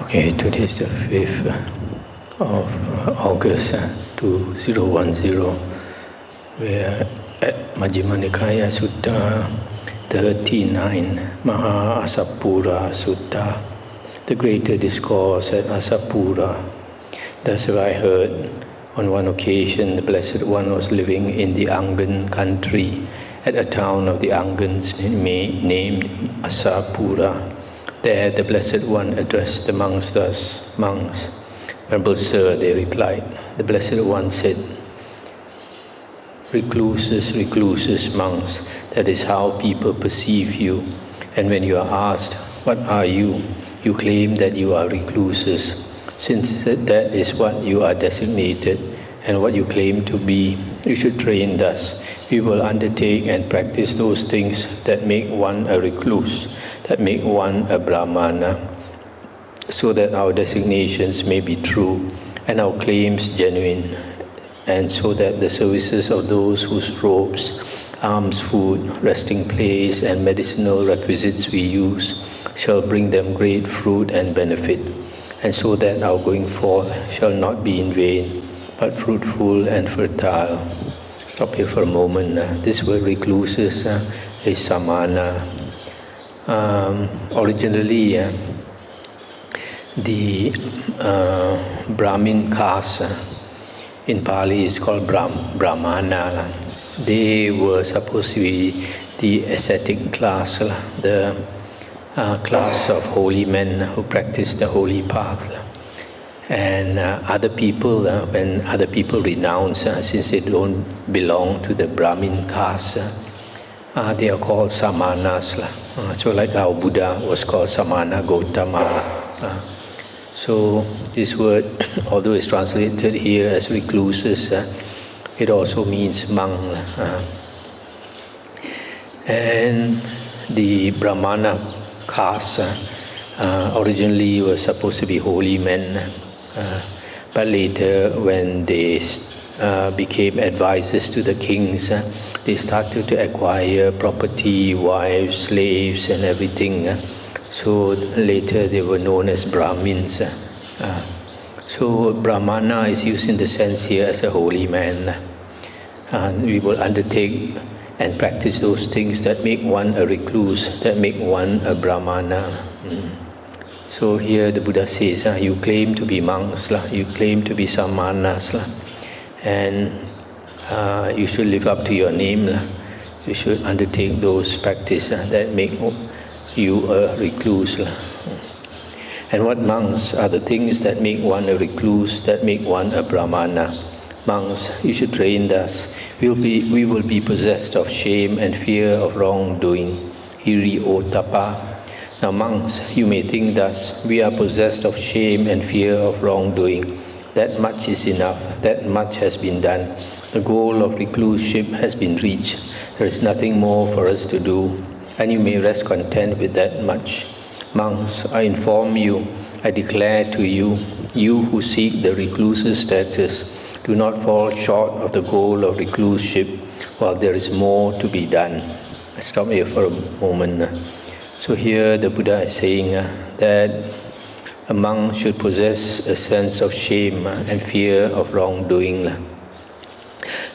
Okay, today is the 5th of August 2010. We are at Majjhima Nikaya Sutta 39, Maha Asapura Sutta, the greater discourse at Asapura. Thus have I heard, on one occasion the Blessed One was living in the Angan country at a town of the Angans named Asapura. There the Blessed One addressed the monks thus, "Monks, Venerable Sir," they replied. The Blessed One said, "Recluses, recluses, monks, that is how people perceive you. And when you are asked, 'What are you?' you claim that you are recluses. Since that is what you are designated and what you claim to be, you should train thus. We will undertake and practice those things that make one a recluse, that make one a brahmana, so that our designations may be true and our claims genuine, and so that the services of those whose robes, alms, food, resting place, and medicinal requisites we use shall bring them great fruit and benefit, and so that our going forth shall not be in vain, but fruitful and fertile." Stop here for a moment. This word recluses is samana. Originally, the Brahmin caste in Pali is called Brahmana. They were supposed to be the ascetic class, the class of holy men who practice the holy path. And other people, when other people renounce, since they don't belong to the Brahmin caste, they are called samanas. So like our Buddha was called Samana Gautama. So this word, although it's translated here as recluses, it also means monk. And the Brahmana caste originally was supposed to be holy men, but later when they became advisors to the kings, they started to acquire property, wives, slaves, and everything. So later they were known as Brahmins. So Brahmana is used in the sense here as a holy man. We will undertake and practice those things that make one a recluse, that make one a Brahmana. So here the Buddha says, you claim to be monks, you claim to be samanas, and you should live up to your name. You should undertake those practices that make you a recluse. And what monks are the things that make one a recluse, that make one a brahmana? Monks, you should train thus. We will be possessed of shame and fear of wrongdoing. Hiri otapa. Now monks, you may think thus, we are possessed of shame and fear of wrongdoing. That much is enough, that much has been done. The goal of recluseship has been reached. There is nothing more for us to do, and you may rest content with that much. Monks, I inform you, I declare to you, you who seek the recluse's status, do not fall short of the goal of recluseship, while there is more to be done. I stop here for a moment. So here the Buddha is saying that a monk should possess a sense of shame and fear of wrongdoing.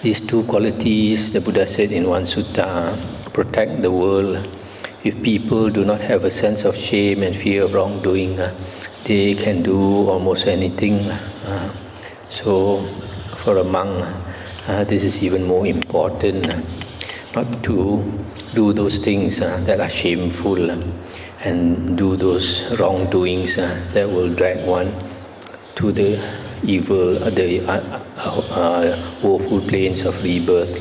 These two qualities, the Buddha said in one sutta, protect the world. If people do not have a sense of shame and fear of wrongdoing, they can do almost anything. So for a monk, this is even more important, not to do those things that are shameful and do those wrongdoings that will drag one to the evil, the woeful plains of rebirth.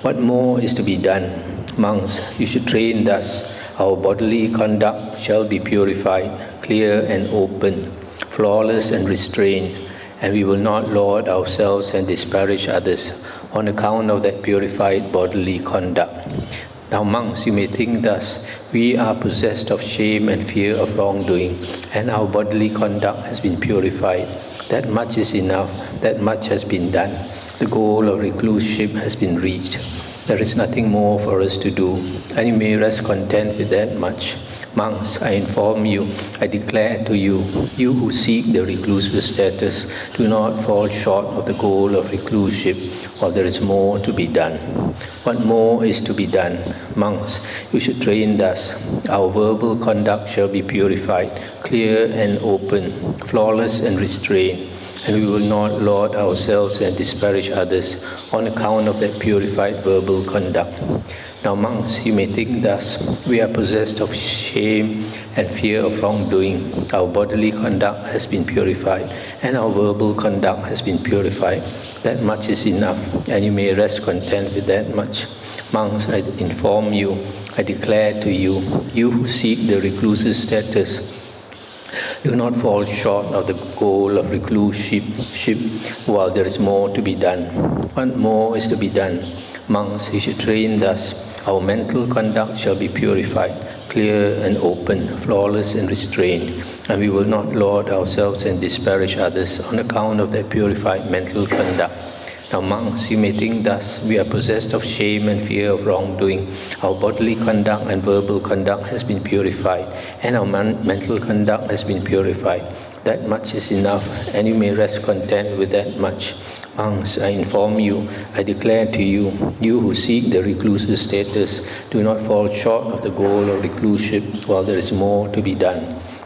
What more is to be done? Monks, you should train thus. Our bodily conduct shall be purified, clear and open, flawless and restrained, and we will not laud ourselves and disparage others on account of that purified bodily conduct. Now monks, you may think thus, we are possessed of shame and fear of wrongdoing, and our bodily conduct has been purified. That much is enough, that much has been done. The goal of recluseship has been reached. There is nothing more for us to do, and you may rest content with that much. Monks, I inform you, I declare to you, you who seek the reclusive status, do not fall short of the goal of recluseship, while there is more to be done. What more is to be done? Monks, you should train thus. Our verbal conduct shall be purified, clear and open, flawless and restrained, and we will not laud ourselves and disparage others on account of that purified verbal conduct. Now, monks, you may think thus: we are possessed of shame and fear of wrongdoing. Our bodily conduct has been purified, and our verbal conduct has been purified. That much is enough, and you may rest content with that much. Monks, I inform you, I declare to you, you who seek the reclusive status, do not fall short of the goal of recluseship, while there is more to be done. What more is to be done? Monks, you should train thus. Our mental conduct shall be purified, clear and open, flawless and restrained, and we will not laud ourselves and disparage others on account of their purified mental conduct. Now, monks, you may think thus: we are possessed of shame and fear of wrongdoing. Our bodily conduct and verbal conduct has been purified, and our mental conduct has been purified. That much is enough, and you may rest content with that much. Monks, I inform you, I declare to you, you who seek the reclusive status, do not fall short of the goal of recluseship, while there is more to be done.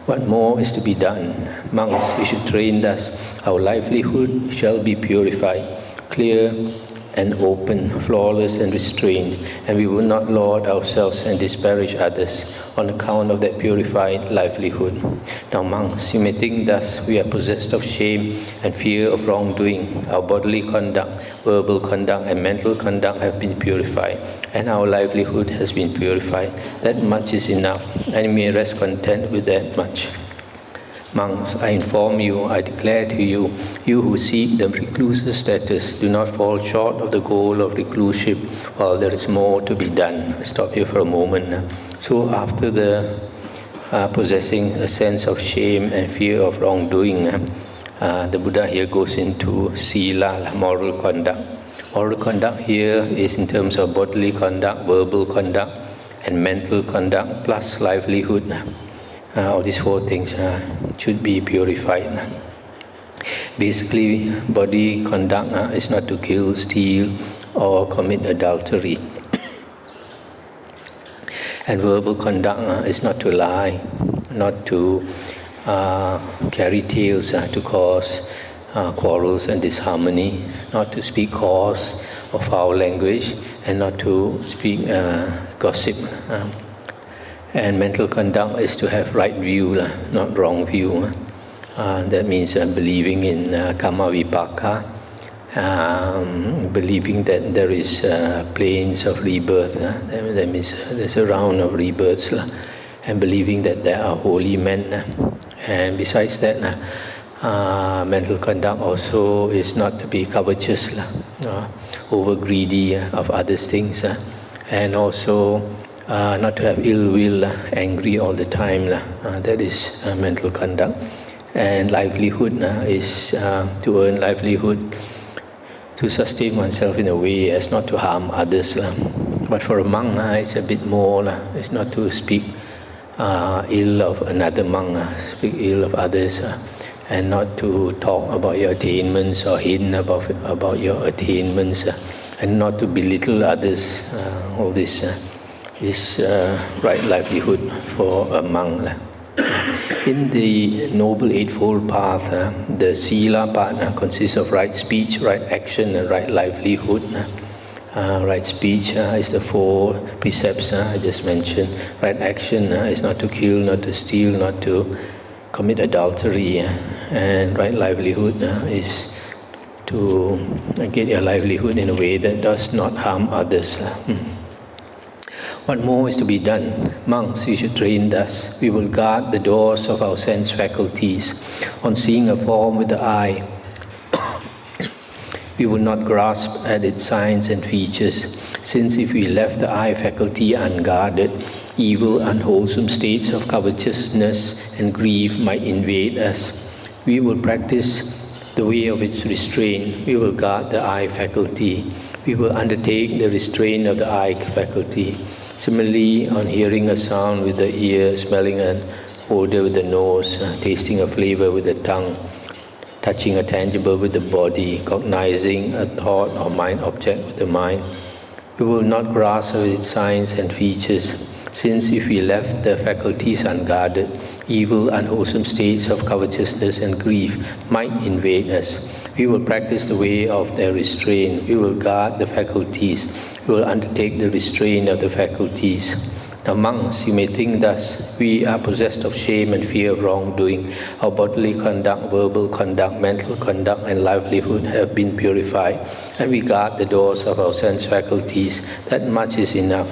What more is to be done? Monks, you should train thus. Our livelihood shall be purified, clear and open, flawless and restrained, and we will not laud ourselves and disparage others on account of that purified livelihood. Now, monks, you may think thus: we are possessed of shame and fear of wrongdoing. Our bodily conduct, verbal conduct, and mental conduct have been purified, and our livelihood has been purified. That much is enough, and you may rest content with that much. Monks, I inform you, I declare to you, you who seek the reclusive status, do not fall short of the goal of recluseship, while there is more to be done. I'll stop here for a moment. So after the possessing a sense of shame and fear of wrongdoing, the Buddha here goes into sila, moral conduct. Moral conduct here is in terms of bodily conduct, verbal conduct, and mental conduct, plus livelihood. All these four things should be purified. Basically, body conduct is not to kill, steal, or commit adultery. And verbal conduct is not to lie, not to carry tales to cause quarrels and disharmony, not to speak coarse or foul language, and not to speak gossip. And mental conduct is to have right view, not wrong view. That means believing in karma vipaka, believing that there is planes of rebirth. That means there's a round of rebirths, and believing that there are holy men. And besides that, mental conduct also is not to be covetous, over greedy of others' things, and also not to have ill will, angry all the time. That is mental conduct. And livelihood is to earn livelihood, to sustain oneself in a way as not to harm others. But for a monk, it's a bit more. It's not to speak ill of another monk, speak ill of others, and not to talk about your attainments or hint about your attainments, and not to belittle others. All this is right livelihood for a monk. In the Noble Eightfold Path, the sila part consists of right speech, right action, and right livelihood. Right speech is the four precepts I just mentioned. Right action is not to kill, not to steal, not to commit adultery. And right livelihood is to get your livelihood in a way that does not harm others. What more is to be done? Monks, you should train thus. We will guard the doors of our sense faculties. On seeing a form with the eye, we will not grasp at its signs and features, since if we left the eye faculty unguarded, evil, unwholesome states of covetousness and grief might invade us. We will practice the way of its restraint. We will guard the eye faculty. We will undertake the restraint of the eye faculty. Similarly, on hearing a sound with the ear, smelling an odor with the nose, tasting a flavor with the tongue, touching a tangible with the body, cognizing a thought or mind object with the mind, we will not grasp its signs and features, since if we left the faculties unguarded, evil, unwholesome states of covetousness and grief might invade us. We will practice the way of their restraint. We will guard the faculties. We will undertake the restraint of the faculties. Now, monks, you may think thus: we are possessed of shame and fear of wrongdoing. Our bodily conduct, verbal conduct, mental conduct, and livelihood have been purified, and we guard the doors of our sense faculties. That much is enough,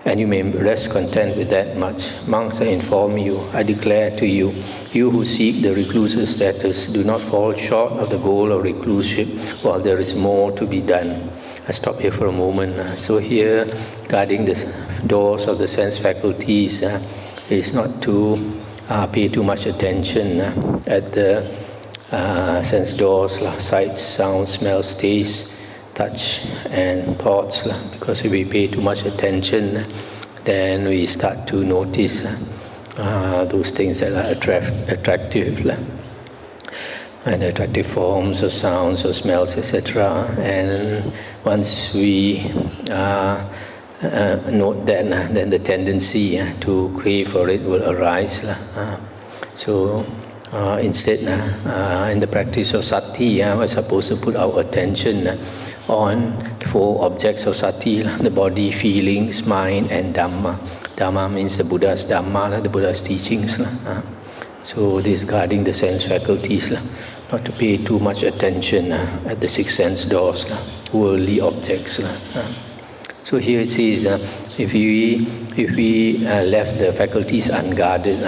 and you may rest content with that much. Monks, I inform you, I declare to you, you who seek the recluse's status, do not fall short of the goal of recluseship, while there is more to be done. I stop here for a moment. So here, guarding the doors of the sense faculties is not to pay too much attention at the sense doors, sights, sounds, smells, tastes, touch, and thoughts. Because if we pay too much attention, then we start to notice those things that are attractive. And attractive forms or sounds or smells, etc. And once we note that, then the tendency to crave for it will arise. So instead, in the practice of sati, we're supposed to put our attention on 4 objects of sati: the body, feelings, mind, and Dhamma. Dhamma means the Buddha's Dhamma, the Buddha's teachings. So this is guarding the sense faculties, not to pay too much attention at the 6 sense doors, worldly objects. So here it says, if we left the faculties unguarded,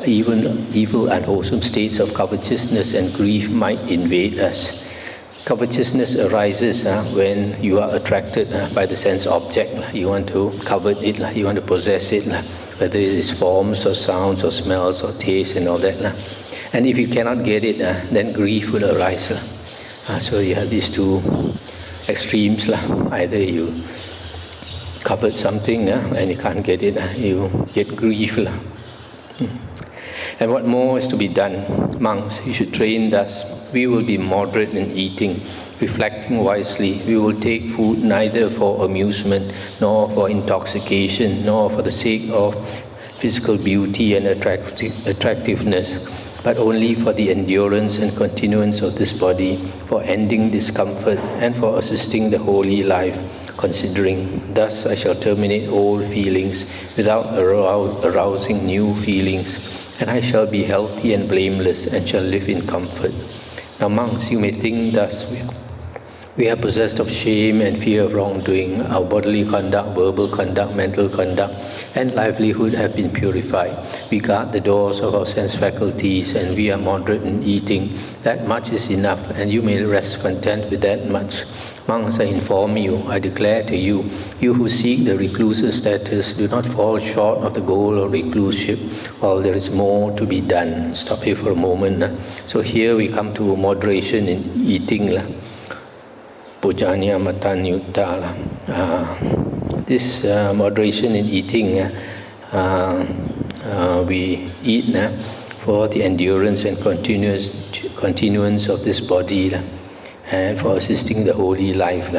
even evil and wholesome states of covetousness and grief might invade us. Covetousness arises when you are attracted by the sense object. You want to covet it, you want to possess it, whether it is forms or sounds or smells or taste and all that. And if you cannot get it, then grief will arise. So you have these 2 extremes. Either you covet something and you can't get it, you get grief. And what more is to be done? Monks, you should train thus. We will be moderate in eating, reflecting wisely. We will take food neither for amusement, nor for intoxication, nor for the sake of physical beauty and attractiveness, but only for the endurance and continuance of this body, for ending discomfort, and for assisting the holy life. Considering, thus I shall terminate all feelings without arousing new feelings, and I shall be healthy and blameless, and shall live in comfort. Now, monks, you may think thus: we are possessed of shame and fear of wrongdoing. Our bodily conduct, verbal conduct, mental conduct, and livelihood have been purified. We guard the doors of our sense faculties, and we are moderate in eating. That much is enough, and you may rest content with that much. Monks, I inform you, I declare to you, you who seek the recluse's status, do not fall short of the goal of recluseship, while there is more to be done. Stop here for a moment. So here we come to moderation in eating. Pujanya Matanyutta. This moderation in eating, we eat for the endurance and continuance of this body, and for assisting the holy life.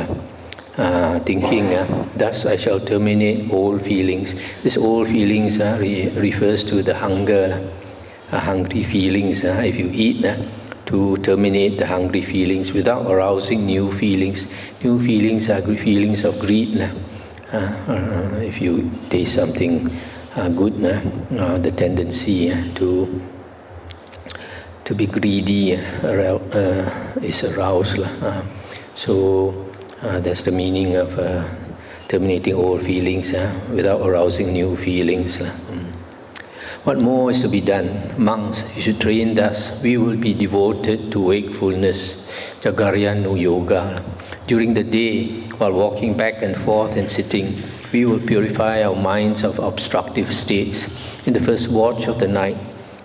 Thinking, thus I shall terminate all feelings. This all feelings refers to the hunger, hungry feelings. If you eat, to terminate the hungry feelings without arousing new feelings. New feelings are feelings of greed. If you taste something good, the tendency to be greedy is aroused. So that's the meaning of terminating all feelings without arousing new feelings. What more is to be done? Monks, you should train thus. We will be devoted to wakefulness, Jagarayanu Yoga. During the day, while walking back and forth and sitting, we will purify our minds of obstructive states. In the first watch of the night,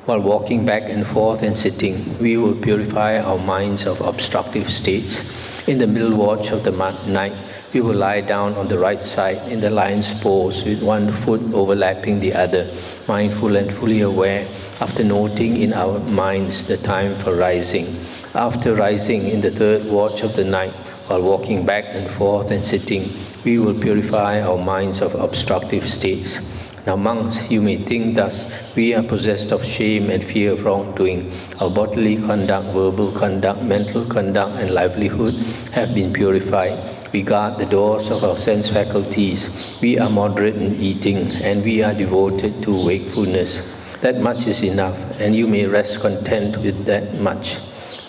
while walking back and forth and sitting, we will purify our minds of obstructive states. In the middle watch of the night, We will lie down on the right side in the lion's pose with one foot overlapping the other, mindful and fully aware, after noting in our minds the time for rising. After rising in the third watch of the night, while walking back and forth and sitting, we will purify our minds of obstructive states. Now, monks, you may think thus: we are possessed of shame and fear of wrongdoing. Our bodily conduct, verbal conduct, mental conduct, and livelihood have been purified. We guard the doors of our sense faculties. We are moderate in eating, and we are devoted to wakefulness. That much is enough, and you may rest content with that much.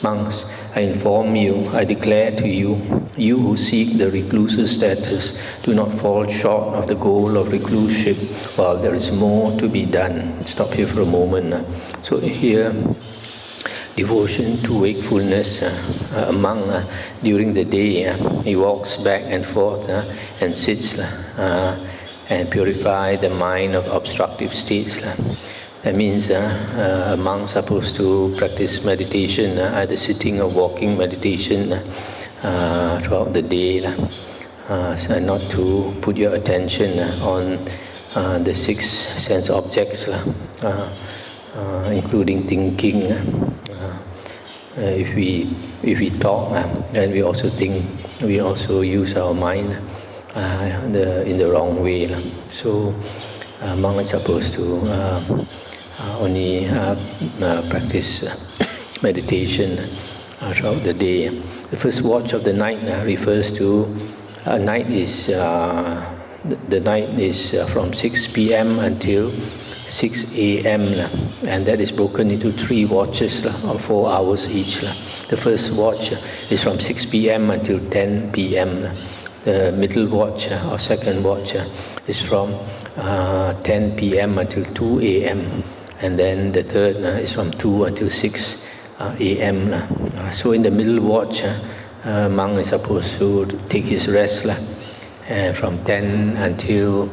Monks, I inform you, I declare to you, you who seek the recluse's status, do not fall short of the goal of recluseship, while there is more to be done. Stop here for a moment. So here, devotion to wakefulness, a monk during the day, he walks back and forth and sits and purify the mind of obstructive states. That means a monk is supposed to practice meditation, either sitting or walking meditation throughout the day. So not to put your attention on the 6 sense objects, including thinking. If we talk, then we also think, we also use our mind in the wrong way. So a monk is supposed to only practice meditation throughout the day. The first watch of the night refers to night is the night is from 6 p.m. until 6 a.m. and that is broken into 3 watches of 4 hours each. The first watch is from 6 p.m. until 10 p.m. The middle watch or second watch is from 10 p.m. until 2 a.m. and then the third is from 2 until 6 a.m. So in the middle watch, monk is supposed to take his rest from 10 until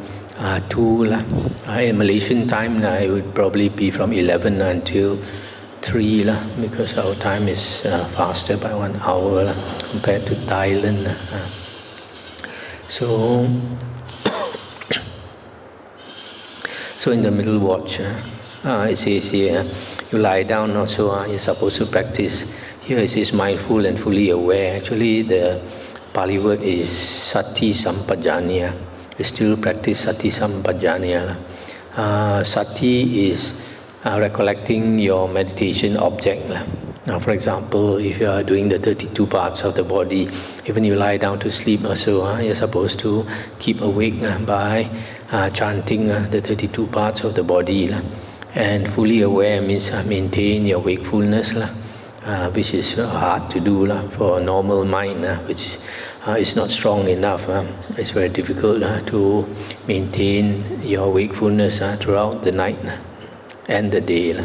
2. In Malaysian time, it would probably be from 11 until 3 because our time is faster by 1 hour compared to Thailand. So in the middle watch, it says here, you lie down also, you're supposed to practice. Here it says mindful and fully aware. Actually, the Pali word is sati sampajanya. You still practice sati sampajanya. Sati is recollecting your meditation object. Now, for example, if you are doing the 32 parts of the body, even you lie down to sleep also, you're supposed to keep awake by chanting the 32 parts of the body. And fully aware means maintain your wakefulness, which is hard to do for a normal mind, which is not strong enough. It's very difficult to maintain your wakefulness throughout the night and the day.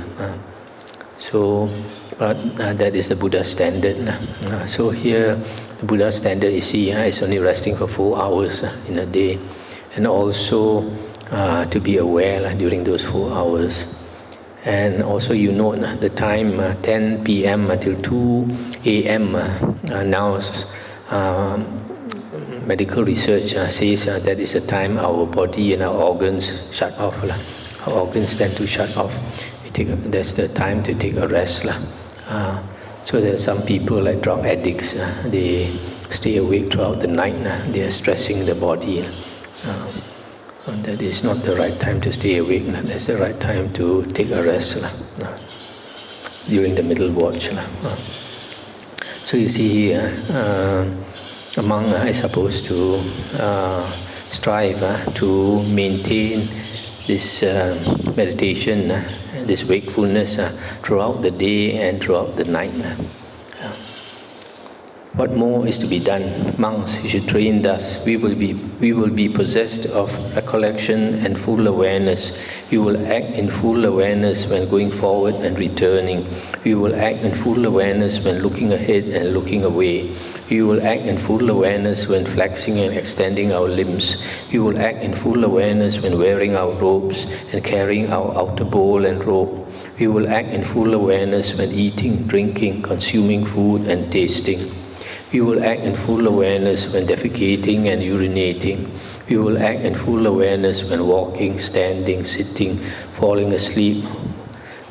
So that is the Buddha standard. So here, the Buddha standard, you see, is only resting for 4 hours in a day, and also to be aware during those 4 hours. And also you note the time 10 p.m. until 2 a.m. Now medical research says that is the time our body and our organs shut off. Our organs tend to shut off. That's the time to take a rest. So there are some people like drug addicts, they stay awake throughout the night. They are stressing the body. And that is not the right time to stay awake. That's the right time to take a rest during the middle watch. So you see here, a monk is supposed to strive to maintain this meditation, this wakefulness throughout the day and throughout the night. What more is to be done? Monks, you should train thus. We will be possessed of recollection and full awareness. We will act in full awareness when going forward and returning. We will act in full awareness when looking ahead and looking away. We will act in full awareness when flexing and extending our limbs. We will act in full awareness when wearing our robes and carrying our outer bowl and robe. We will act in full awareness when eating, drinking, consuming food and tasting. We will act in full awareness when defecating and urinating. We will act in full awareness when walking, standing, sitting, falling asleep,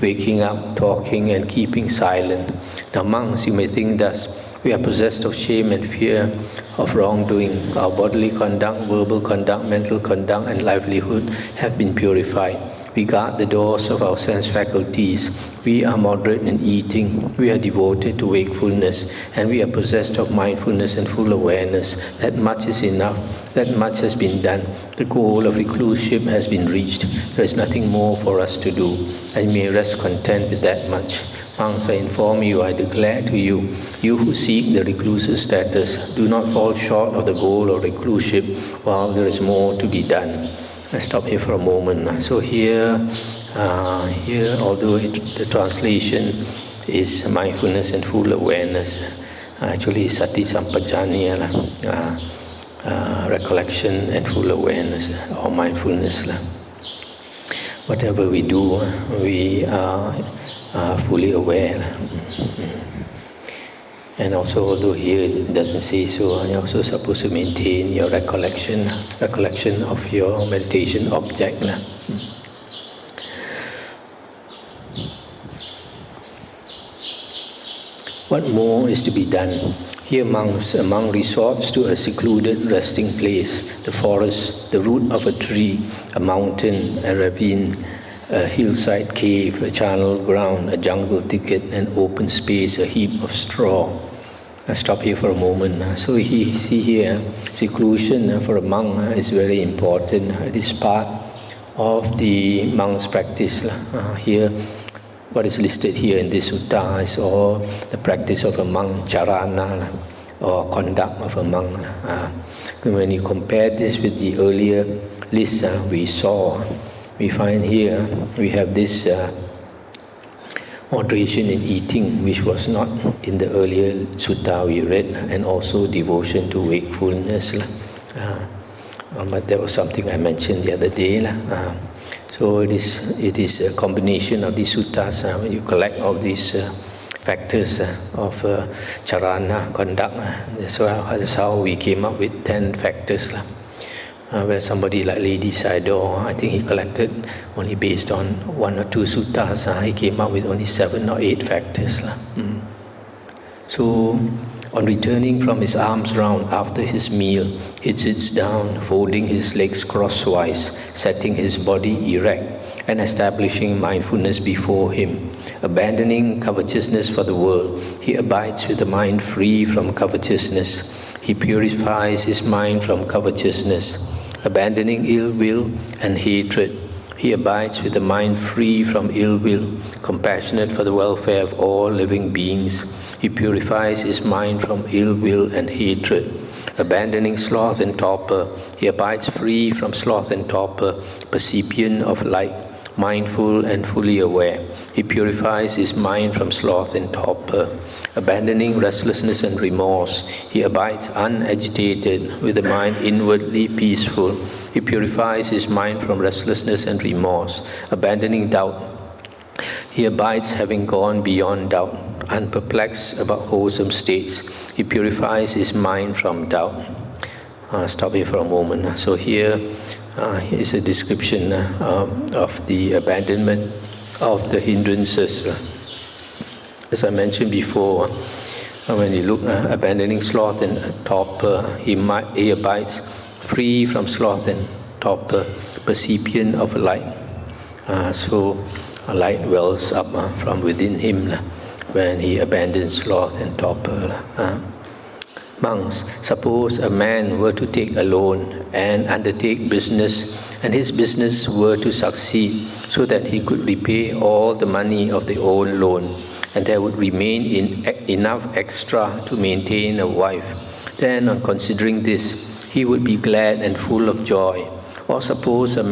waking up, talking, and keeping silent. Now, monks, you may think thus: we are possessed of shame and fear of wrongdoing. Our bodily conduct, verbal conduct, mental conduct, and livelihood have been purified. We guard the doors of our sense faculties. We are moderate in eating. We are devoted to wakefulness. And we are possessed of mindfulness and full awareness. That much is enough. That much has been done. The goal of recluseship has been reached. There is nothing more for us to do. And you may rest content with that much. Monks, I inform you, I declare to you, you who seek the recluse's status, do not fall short of the goal of recluseship while there is more to be done. I stop here for a moment. So here, although the translation is mindfulness and full awareness, actually sati sampajanya, recollection and full awareness, or mindfulness. Whatever we do, we are fully aware. And also, although here it doesn't say so, you're also supposed to maintain your recollection of your meditation object. What more is to be done? Here a monk resorts to a secluded resting place, the forest, the root of a tree, a mountain, a ravine, a hillside cave, a charnel ground, a jungle thicket, an open space, a heap of straw. I stop here for a moment. So see here, seclusion for a monk is very important. It is part of the monk's practice. Here, what is listed here in this sutta is all the practice of a monk, charana, or conduct of a monk. When you compare this with the earlier list we saw, we find here we have this moderation in eating, which was not in the earlier sutta we read, and also devotion to wakefulness. But that was something I mentioned the other day. So it is a combination of these suttas. When you collect all these factors of charana, conduct, that's how we came up with 10 factors. Where somebody like Lady Sayadaw, I think he collected only based on 1 or 2 suttas, he came up with only 7 or 8 factors. So, on returning from his alms round after his meal, he sits down, folding his legs crosswise, setting his body erect, and establishing mindfulness before him. Abandoning covetousness for the world, he abides with the mind free from covetousness. He purifies his mind from covetousness. Abandoning ill will and hatred, he abides with the mind free from ill will, compassionate for the welfare of all living beings. He purifies his mind from ill will and hatred. Abandoning sloth and torpor, he abides free from sloth and torpor, percipient of light, mindful and fully aware. He purifies his mind from sloth and torpor. Abandoning restlessness and remorse, he abides unagitated, with the mind inwardly peaceful. He purifies his mind from restlessness and remorse. Abandoning doubt, he abides having gone beyond doubt, unperplexed about wholesome states. He purifies his mind from doubt. Stop here for a moment. So here is a description of the abandonment of the hindrances. As I mentioned before, when you look abandoning sloth and torpor, he abides free from sloth and torpor, percipient of light. So a light wells up from within him when he abandons sloth and torpor. Monks, suppose a man were to take a loan and undertake business, and his business were to succeed so that he could repay all the money of the old loan, and there would remain enough extra to maintain a wife. Then, on considering this, he would be glad and full of joy. Or suppose a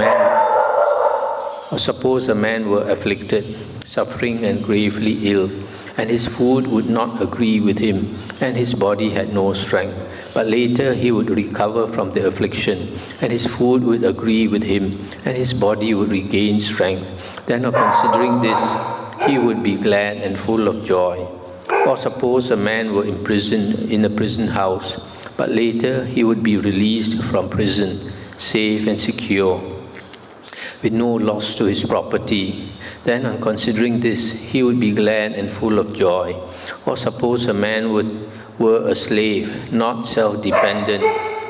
man were afflicted, suffering and gravely ill, and his food would not agree with him, and his body had no strength. But later he would recover from the affliction, and his food would agree with him, and his body would regain strength. Then, on considering this, he would be glad and full of joy. Or suppose a man were imprisoned in a prison house, but later he would be released from prison, safe and secure, with no loss to his property. Then, on considering this, he would be glad and full of joy. Or suppose a man were a slave, not self-dependent,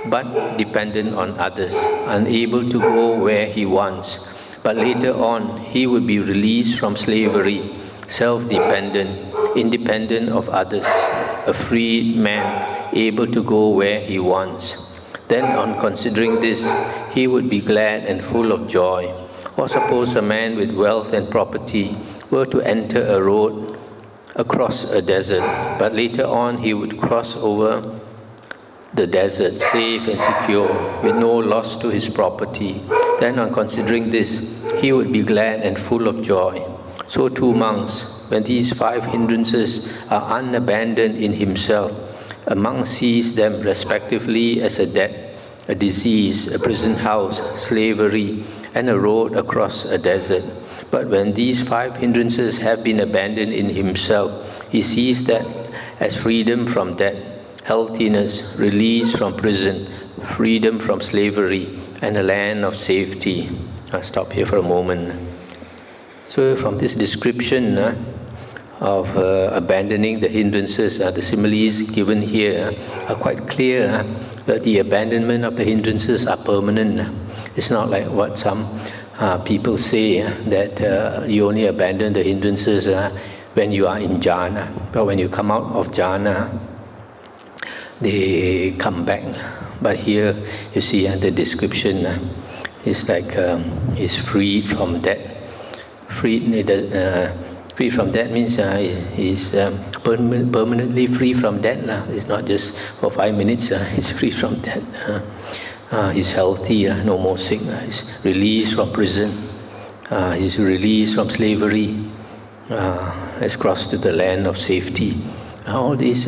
but dependent on others, unable to go where he wants. But later on, he would be released from slavery, self-dependent, independent of others, a freed man, able to go where he wants. Then, on considering this, he would be glad and full of joy. Or suppose a man with wealth and property were to enter a road across a desert, but later on he would cross over the desert, safe and secure, with no loss to his property. Then, on considering this, he would be glad and full of joy. So too monks, when these 5 hindrances are unabandoned in himself, a monk sees them respectively as a debt, a disease, a prison house, slavery, and a road across a desert. But when these 5 hindrances have been abandoned in himself, he sees that as freedom from debt, healthiness, release from prison, freedom from slavery, and a land of safety. I'll stop here for a moment. So from this description of abandoning the hindrances, the similes given here are quite clear that the abandonment of the hindrances are permanent. It's not like what some people say, that you only abandon the hindrances when you are in jhana. But when you come out of jhana, they come back. But here you see the description is like is freed from debt. Freed from debt means he's permanently free from debt. It's not just for 5 minutes. He's free from debt. He's healthy. No more sick. He's released from prison. He's released from slavery. Has crossed to the land of safety. All this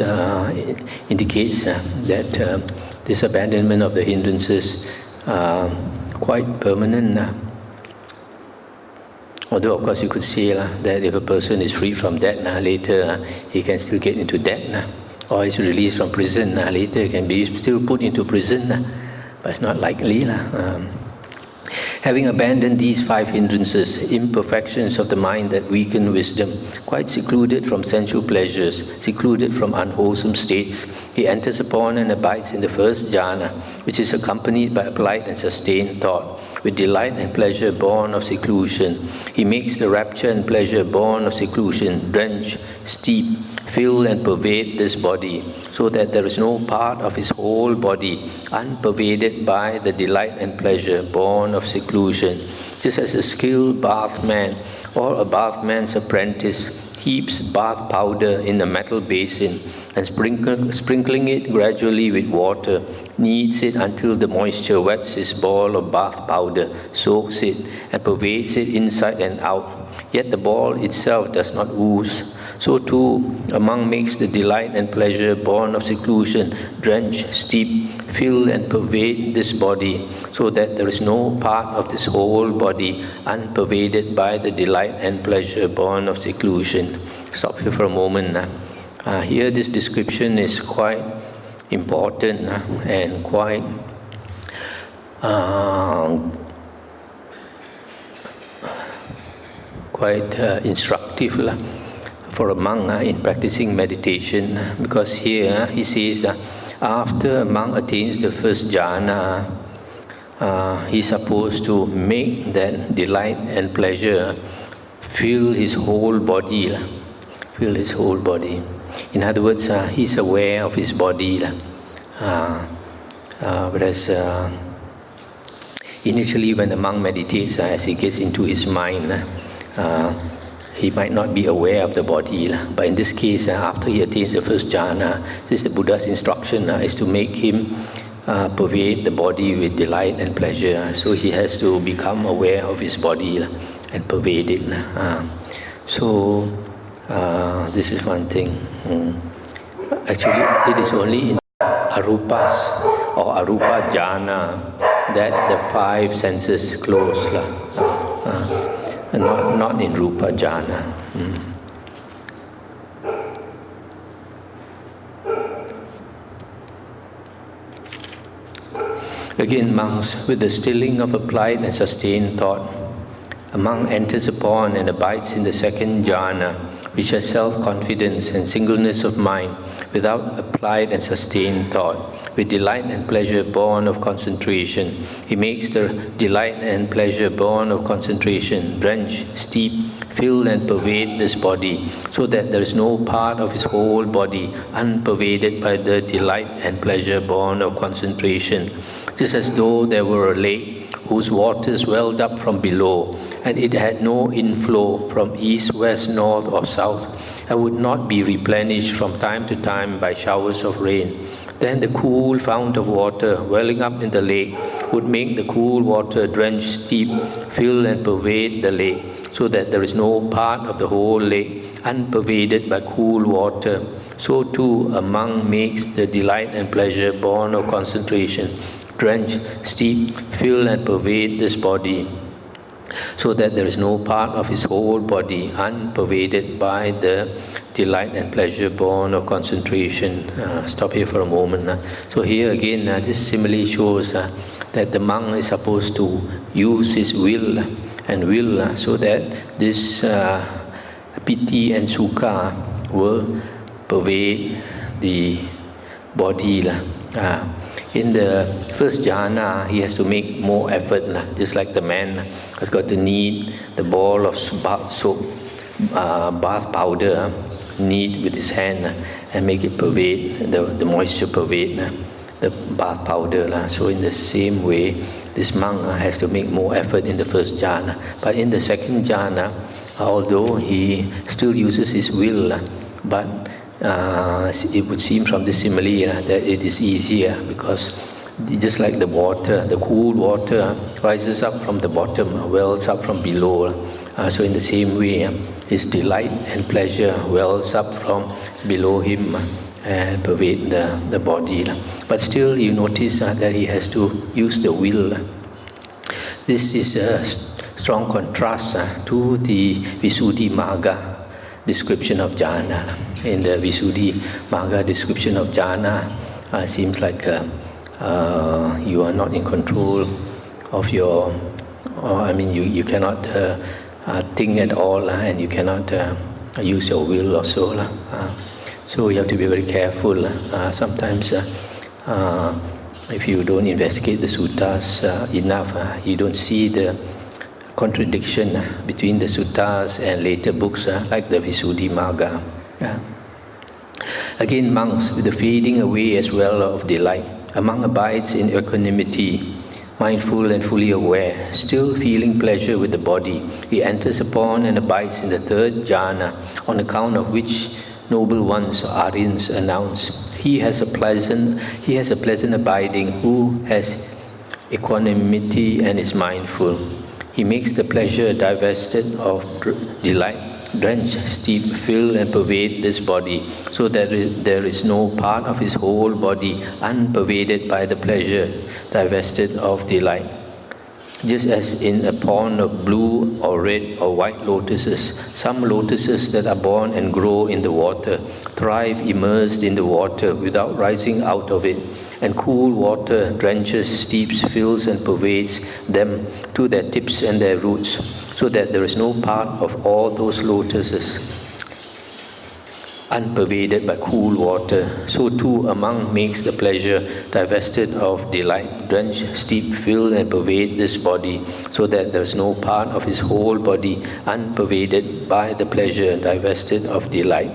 indicates that this abandonment of the hindrances quite permanent. Although, of course, you could say that if a person is free from debt, later he can still get into debt, or is released from prison, later he can be still put into prison, but it's not likely. Having abandoned these 5 hindrances, imperfections of the mind that weaken wisdom, quite secluded from sensual pleasures, secluded from unwholesome states, he enters upon and abides in the first jhana, which is accompanied by applied and sustained thought. With delight and pleasure born of seclusion, he makes the rapture and pleasure born of seclusion drench, steep, fill and pervade this body, so that there is no part of his whole body unpervaded by the delight and pleasure born of seclusion. Just as a skilled bathman or a bathman's apprentice heaps bath powder in a metal basin and sprinkling it gradually with water, kneads it until the moisture wets his ball of bath powder, soaks it, and pervades it inside and out. Yet the ball itself does not ooze. So too, a monk makes the delight and pleasure born of seclusion drench, steep, fill and pervade this body, so that there is no part of this whole body unpervaded by the delight and pleasure born of seclusion. Stop here for a moment. Here this description is quite important and quite instructive for a monk in practicing meditation, because here he says after a monk attains the first jhana, he's supposed to make that delight and pleasure fill his whole body. Fill his whole body. In other words, he's aware of his body. Whereas initially when a monk meditates, as he gets into his mind, he might not be aware of the body. But in this case, after he attains the first jhana, this is the Buddha's instruction, is to make him pervade the body with delight and pleasure. So he has to become aware of his body and pervade it. So this is one thing. Actually, it is only in arupas or arupa jhana that the 5 senses close. Not in rupa jhana. Again, monks, with the stilling of applied and sustained thought, a monk enters upon and abides in the second jhana, which has self-confidence and singleness of mind, without applied and sustained thought, with delight and pleasure born of concentration. He makes the delight and pleasure born of concentration drench, steep, fill and pervade this body, so that there is no part of his whole body unpervaded by the delight and pleasure born of concentration, just as though there were a lake whose waters welled up from below, and it had no inflow from east, west, north, or south, and would not be replenished from time to time by showers of rain. Then the cool fount of water welling up in the lake would make the cool water drench, steep, fill and pervade the lake, so that there is no part of the whole lake unpervaded by cool water. So too a monk makes the delight and pleasure born of concentration drench, steep, fill and pervade this body, so that there is no part of his whole body unpervaded by the delight and pleasure born of concentration. Stop here for a moment. So here again, this simile shows that the monk is supposed to use his will so that this piti and sukha will pervade the body. In the first jhana, he has to make more effort, just like the man has got to knead the ball of soap, bath powder, knead with his hand and make it pervade, the moisture pervade the bath powder. So in the same way, this monk has to make more effort in the first jhana. But in the second jhana, although he still uses his will, but it would seem from this simile that it is easier, because just like the water, the cool water rises up from the bottom, wells up from below. So in the same way, his delight and pleasure wells up from below him and pervade the body. But still you notice that he has to use the will. This is a strong contrast to the Visuddhimagga description of jhana. In the Visuddhimagga description of jhana, seems like you are not in control of your, you cannot think at all, and you cannot use your will or so. So you have to be very careful. Sometimes if you don't investigate the suttas enough, you don't see the contradiction between the suttas and later books like the Visuddhimagga. Again, monks, with the fading away as well of delight, a monk abides in equanimity, mindful and fully aware, still feeling pleasure with the body. He enters upon and abides in the third jhana, on account of which noble ones, Aryans, announce, he has a pleasant abiding who has equanimity and is mindful. He makes the pleasure divested of delight drench, steep, fill and pervade this body, so that there is no part of his whole body unpervaded by the pleasure divested of delight. Just as in a pond of blue or red or white lotuses, some lotuses that are born and grow in the water thrive immersed in the water without rising out of it, and cool water drenches, steeps, fills and pervades them to their tips and their roots, so that there is no part of all those lotuses unpervaded by cool water. So too a monk makes the pleasure divested of delight drench, steep, fill and pervade this body, so that there is no part of his whole body unpervaded by the pleasure divested of delight.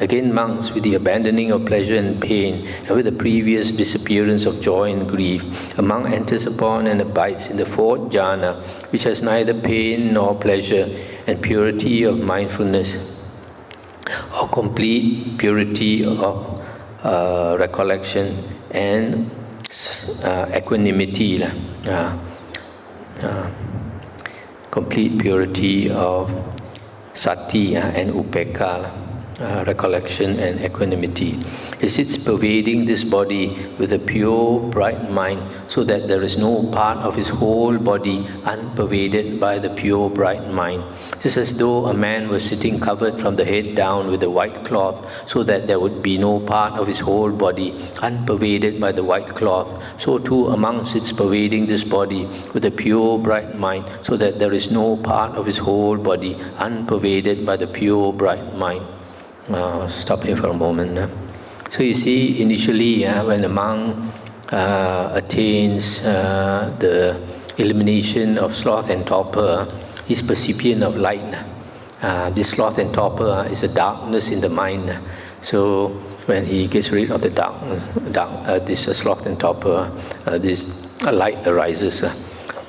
Again, monks, with the abandoning of pleasure and pain, and with the previous disappearance of joy and grief, a monk enters upon and abides in the fourth jhana, which has neither pain nor pleasure, and purity of mindfulness, or complete purity of recollection, and equanimity, complete purity of sati and upekkha. recollection and equanimity. He sits pervading this body with a pure, bright mind, so that there is no part of his whole body unpervaded by the pure, bright mind. Just as though a man was sitting covered from the head down with a white cloth, so that there would be no part of his whole body unpervaded by the white cloth, so too a monk sits pervading this body with a pure, bright mind, so that there is no part of his whole body unpervaded by the pure, bright mind. Stop here for a moment. So you see, initially, when a monk attains the elimination of sloth and torpor, he's percipient of light. This sloth and torpor is a darkness in the mind. So when he gets rid of the this sloth and torpor, this light arises.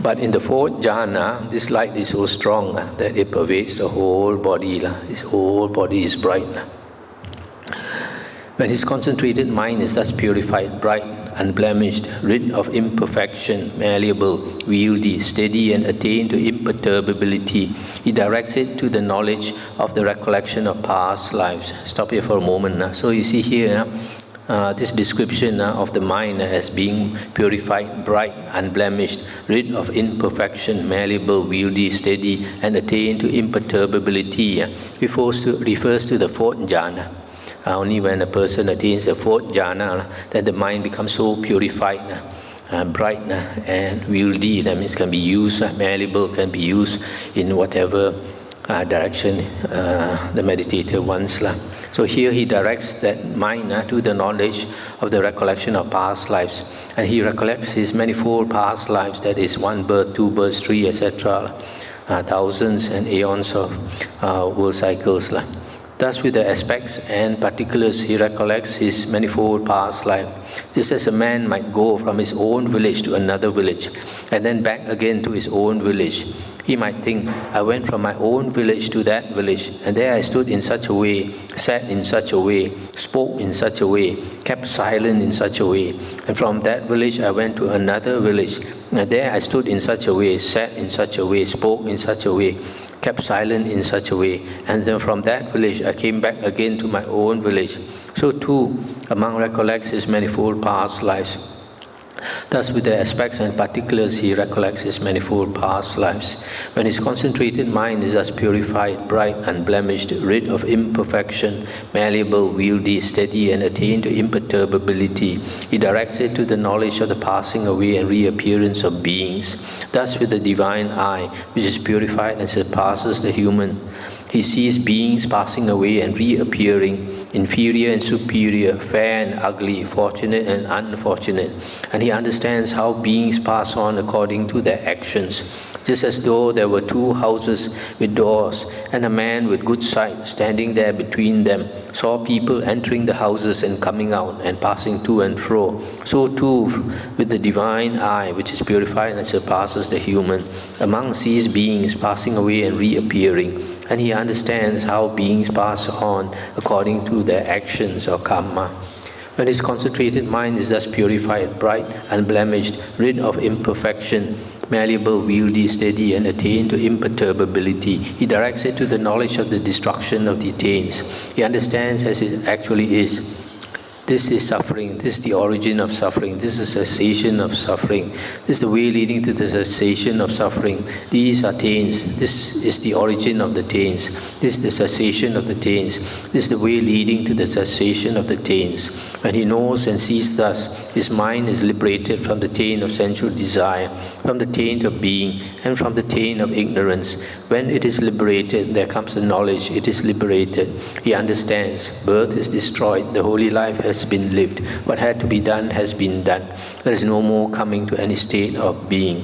But in the fourth jhana, this light is so strong that it pervades the whole body. His whole body is bright. When his concentrated mind is thus purified, bright, unblemished, rid of imperfection, malleable, wieldy, steady, and attained to imperturbability, he directs it to the knowledge of the recollection of past lives. Stop here for a moment. So you see here, this description of the mind as being purified, bright, unblemished, rid of imperfection, malleable, wieldy, steady, and attained to imperturbability, refers to the fourth jhana. Only when a person attains the fourth jhana that the mind becomes so purified, bright, and wieldy. That means can be used, malleable, can be used in whatever direction the meditator wants. So here he directs that mind to the knowledge of the recollection of past lives. And he recollects his manifold past lives, that is 1 birth, 2 births, 3, etc., thousands and aeons of world cycles. Thus, with the aspects and particulars, he recollects his manifold past life. Just as a man might go from his own village to another village, and then back again to his own village. He might think, I went from my own village to that village, and there I stood in such a way, sat in such a way, spoke in such a way, kept silent in such a way. And from that village I went to another village, and there I stood in such a way, sat in such a way, spoke in such a way, kept silent in such a way. And then from that village I came back again to my own village. So too, a monk recollects his manifold past lives. Thus, with the aspects and particulars, he recollects his manifold past lives. When his concentrated mind is thus purified, bright, unblemished, rid of imperfection, malleable, wieldy, steady, and attained to imperturbability, he directs it to the knowledge of the passing away and reappearance of beings. Thus, with the divine eye, which is purified and surpasses the human, he sees beings passing away and reappearing, inferior and superior, fair and ugly, fortunate and unfortunate. And he understands how beings pass on according to their actions. Just as though there were 2 houses with doors, and a man with good sight standing there between them saw people entering the houses and coming out and passing to and fro. So too, with the divine eye, which is purified and surpasses the human, a monk sees beings passing away and reappearing, and he understands how beings pass on according to their actions or karma. When his concentrated mind is thus purified, bright, unblemished, rid of imperfection, malleable, wieldy, steady, and attained to imperturbability, he directs it to the knowledge of the destruction of the taints. He understands as it actually is. This is suffering, this is the origin of suffering, this is cessation of suffering, this is the way leading to the cessation of suffering. These are taints, this is the origin of the taints, this is the cessation of the taints, this is the way leading to the cessation of the taints. When he knows and sees thus, his mind is liberated from the taint of sensual desire, from the taint of being, and from the taint of ignorance. When it is liberated, there comes the knowledge it is liberated. He understands birth is destroyed, the holy life has been lived, what had to be done has been done. There is no more coming to any state of being.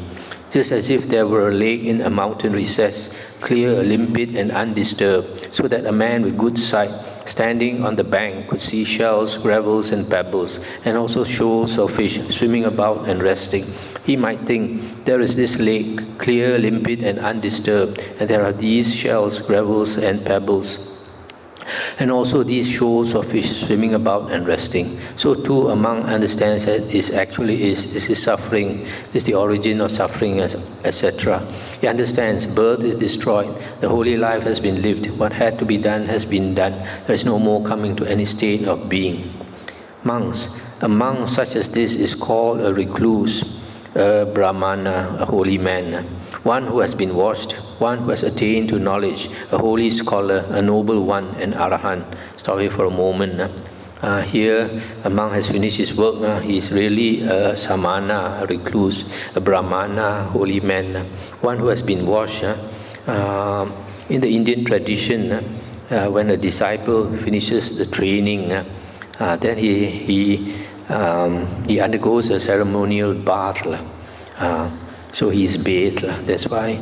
Just as if there were a lake in a mountain recess, clear, limpid, and undisturbed, so that a man with good sight, standing on the bank, could see shells, gravels, and pebbles, and also shoals of fish swimming about and resting. He might think, there is this lake, clear, limpid, and undisturbed, and there are these shells, gravels, and pebbles. And also these shoals of fish swimming about and resting. So too a monk understands that this is suffering, is the origin of suffering, etc. He understands birth is destroyed, the holy life has been lived, what had to be done has been done, there is no more coming to any state of being. Monks, a monk such as this is called a recluse, a brahmana, a holy man, one who has been washed, one who has attained to knowledge, a holy scholar, a noble one, an arahant. Stop here for a moment. Here, a monk has finished his work. He is really a samana, a recluse, a brahmana, holy man, one who has been washed. In the Indian tradition, when a disciple finishes the training, then he undergoes a ceremonial bath. So he is bathed. That's why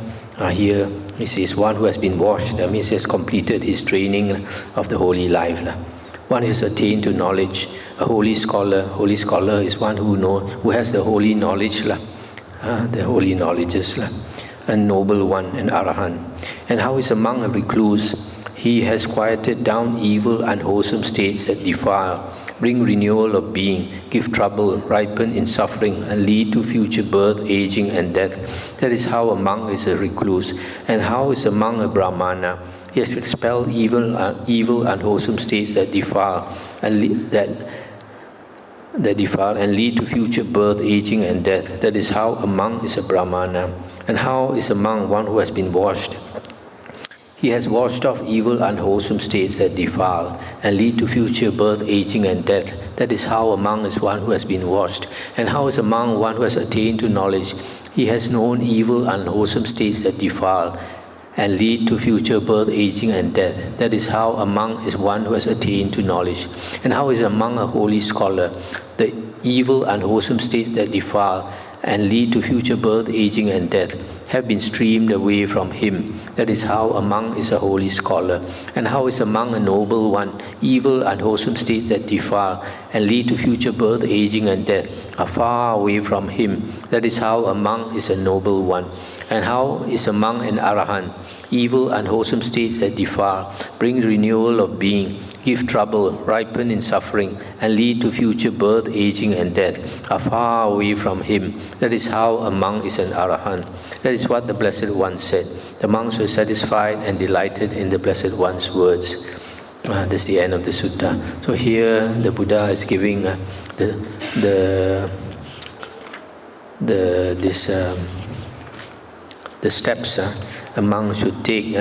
here he says one who has been washed. That means he has completed his training of the holy life. One who has attained to knowledge. A holy scholar. Holy scholar is one who has the holy knowledge. The holy knowledges. A noble one, an arahant. And how is a monk a recluse? He has quieted down evil, unwholesome states that defile, bring renewal of being, give trouble, ripen in suffering, and lead to future birth, aging, and death. That is how a monk is a recluse. And how is a monk a brahmana? He has expelled evil, unwholesome states that defile, and lead to future birth, aging, and death. That is how a monk is a brahmana. And how is a monk one who has been washed? He has washed off evil, unwholesome states that defile and lead to future birth, aging, and death. That is how a monk is one who has been washed. And how is a monk one who has attained to knowledge? He has known evil, unwholesome states that defile and lead to future birth, aging, and death. That is how a monk is one who has attained to knowledge. And how is a monk a holy scholar? The evil, unwholesome states that defile and lead to future birth, aging, and death have been streamed away from him. That is how a monk is a holy scholar. And how is a monk a noble one? Evil, unwholesome states that defile and lead to future birth, aging, and death are far away from him. That is how a monk is a noble one. And how is a monk an arahant? Evil, unwholesome states that defile, bring renewal of being, give trouble, ripen in suffering, and lead to future birth, aging, and death are far away from him. That is how a monk is an arahant. That is what the Blessed One said. The monks were satisfied and delighted in the Blessed One's words. That's the end of the sutta. So here the Buddha is giving the steps a monk should take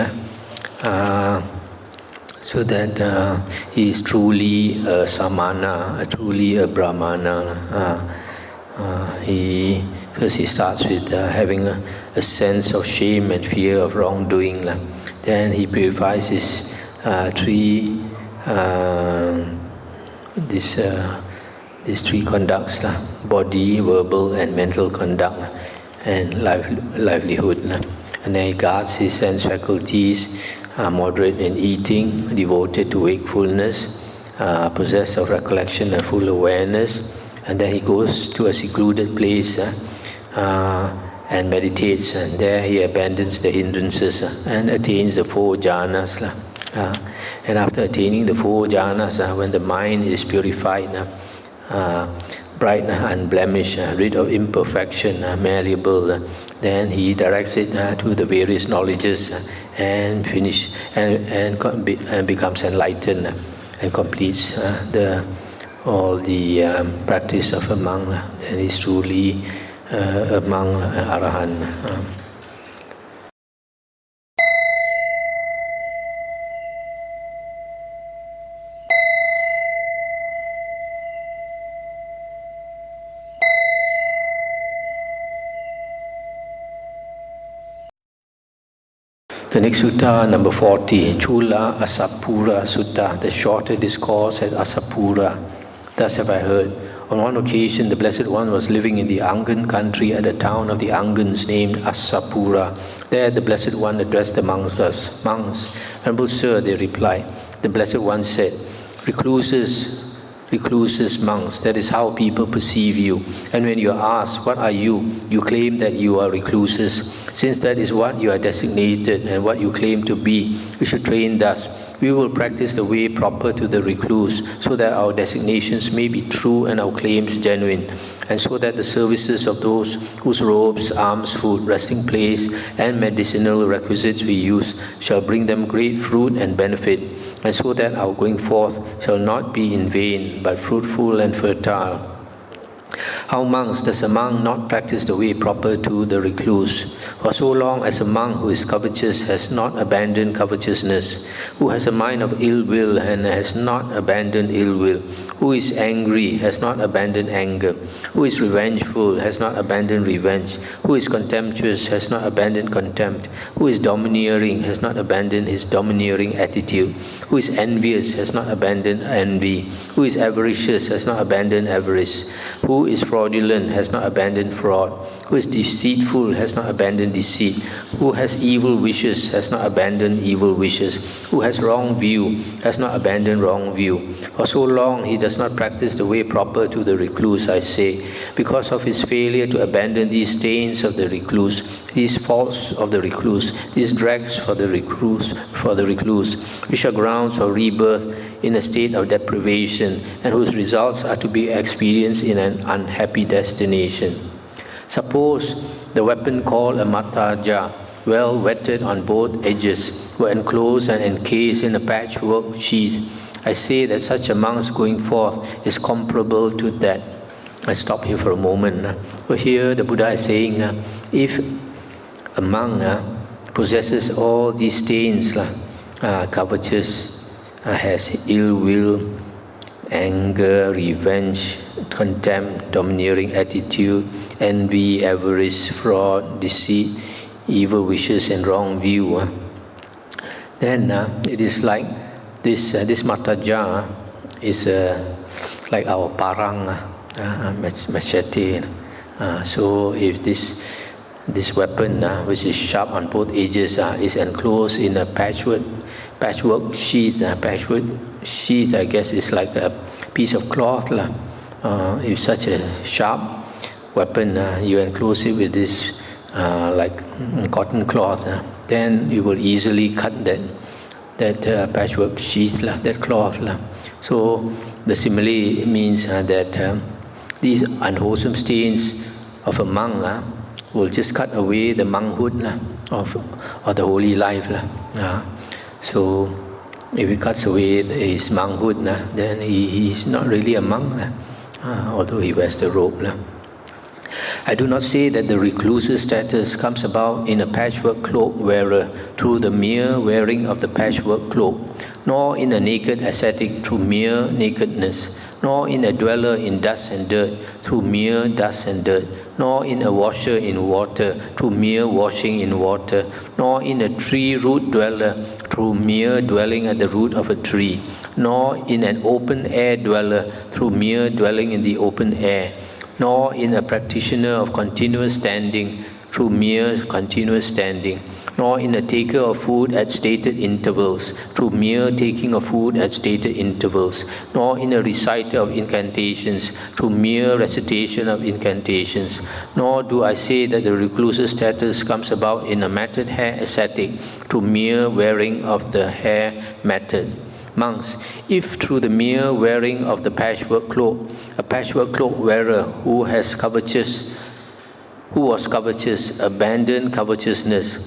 so that he is truly a samana, truly a brahmana. First he starts with having a sense of shame and fear of wrongdoing. Then he purifies his these three conducts, body, verbal, and mental conduct, and livelihood. And then he guards his sense faculties, moderate in eating, devoted to wakefulness, possessed of recollection and full awareness. And then he goes to a secluded place and meditates, and there he abandons the hindrances and attains the four jhanas. And after attaining the four jhanas, when the mind is purified, bright, unblemished, rid of imperfection, malleable, then he directs it to the various knowledges and becomes enlightened and completes all the practice of a monk. Then he's truly a monk, an arahant. The next sutta, number 40, Chula Asapura Sutta, the shorter discourse at Asapura. Thus have I heard. On one occasion, the Blessed One was living in the Angan country at a town of the Angans named Asapura. There the Blessed One addressed the monks thus. Monks, Venerable Sir, they replied. The Blessed One said, recluses, monks, that is how people perceive you. And when you are asked, what are you? You claim that you are recluses. Since that is what you are designated and what you claim to be, you should train thus. we will practice the way proper to the recluse, so that our designations may be true and our claims genuine, and so that the services of those whose robes, alms, food, resting place, and medicinal requisites we use shall bring them great fruit and benefit, and so that our going forth shall not be in vain, but fruitful and fertile. How monks does a monk not practice the way proper to the recluse? For so long as a monk who is covetous has not abandoned covetousness, who has a mind of ill will and has not abandoned ill will, who is angry has not abandoned anger, who is revengeful has not abandoned revenge, who is contemptuous has not abandoned contempt, who is domineering has not abandoned his domineering attitude, who is envious has not abandoned envy, who is avaricious has not abandoned avarice, who is fraudulent has not abandoned fraud, who is deceitful has not abandoned deceit, who has evil wishes has not abandoned evil wishes, who has wrong view has not abandoned wrong view. For so long he does not practice the way proper to the recluse, I say, because of his failure to abandon these stains of the recluse, these faults of the recluse, these drags for the recluse, which are grounds for rebirth in a state of deprivation, and whose results are to be experienced in an unhappy destination. Suppose the weapon called a mataja, well whetted on both edges, were enclosed and encased in a patchwork sheath. I say that such a monk's going forth is comparable to that. I stop here for a moment. So here the Buddha is saying, if a monk possesses all these stains, covetous, has ill will, anger, revenge, contempt, domineering attitude, envy, avarice, fraud, deceit, evil wishes, and wrong view, then it is like this mataja is like our parang, machete. So if this weapon, which is sharp on both edges, is enclosed in a patchwork sheath. Patchwork sheath, I guess, is like a piece of cloth. If such a sharp weapon, you enclose it with this like cotton cloth, then you will easily cut that patchwork sheath, that cloth. So the simile means that these unwholesome stains of a monk will just cut away the monkhood of the holy life. So if he cuts away his monkhood, then he is not really a monk, although he wears the robe. I do not say that the recluse's status comes about in a patchwork cloak wearer through the mere wearing of the patchwork cloak, nor in a naked ascetic through mere nakedness, nor in a dweller in dust and dirt through mere dust and dirt, nor in a washer in water through mere washing in water, nor in a tree root dweller through mere dwelling at the root of a tree, nor in an open air dweller through mere dwelling in the open air, nor in a practitioner of continuous standing through mere continuous standing, nor in a taker of food at stated intervals through mere taking of food at stated intervals, nor in a reciter of incantations through mere recitation of incantations, nor do I say that the recluse's status comes about in a matted hair ascetic through mere wearing of the hair matted. Monks, if through the mere wearing of the patchwork cloak, a patchwork cloak wearer who was covetous, abandoned covetousness,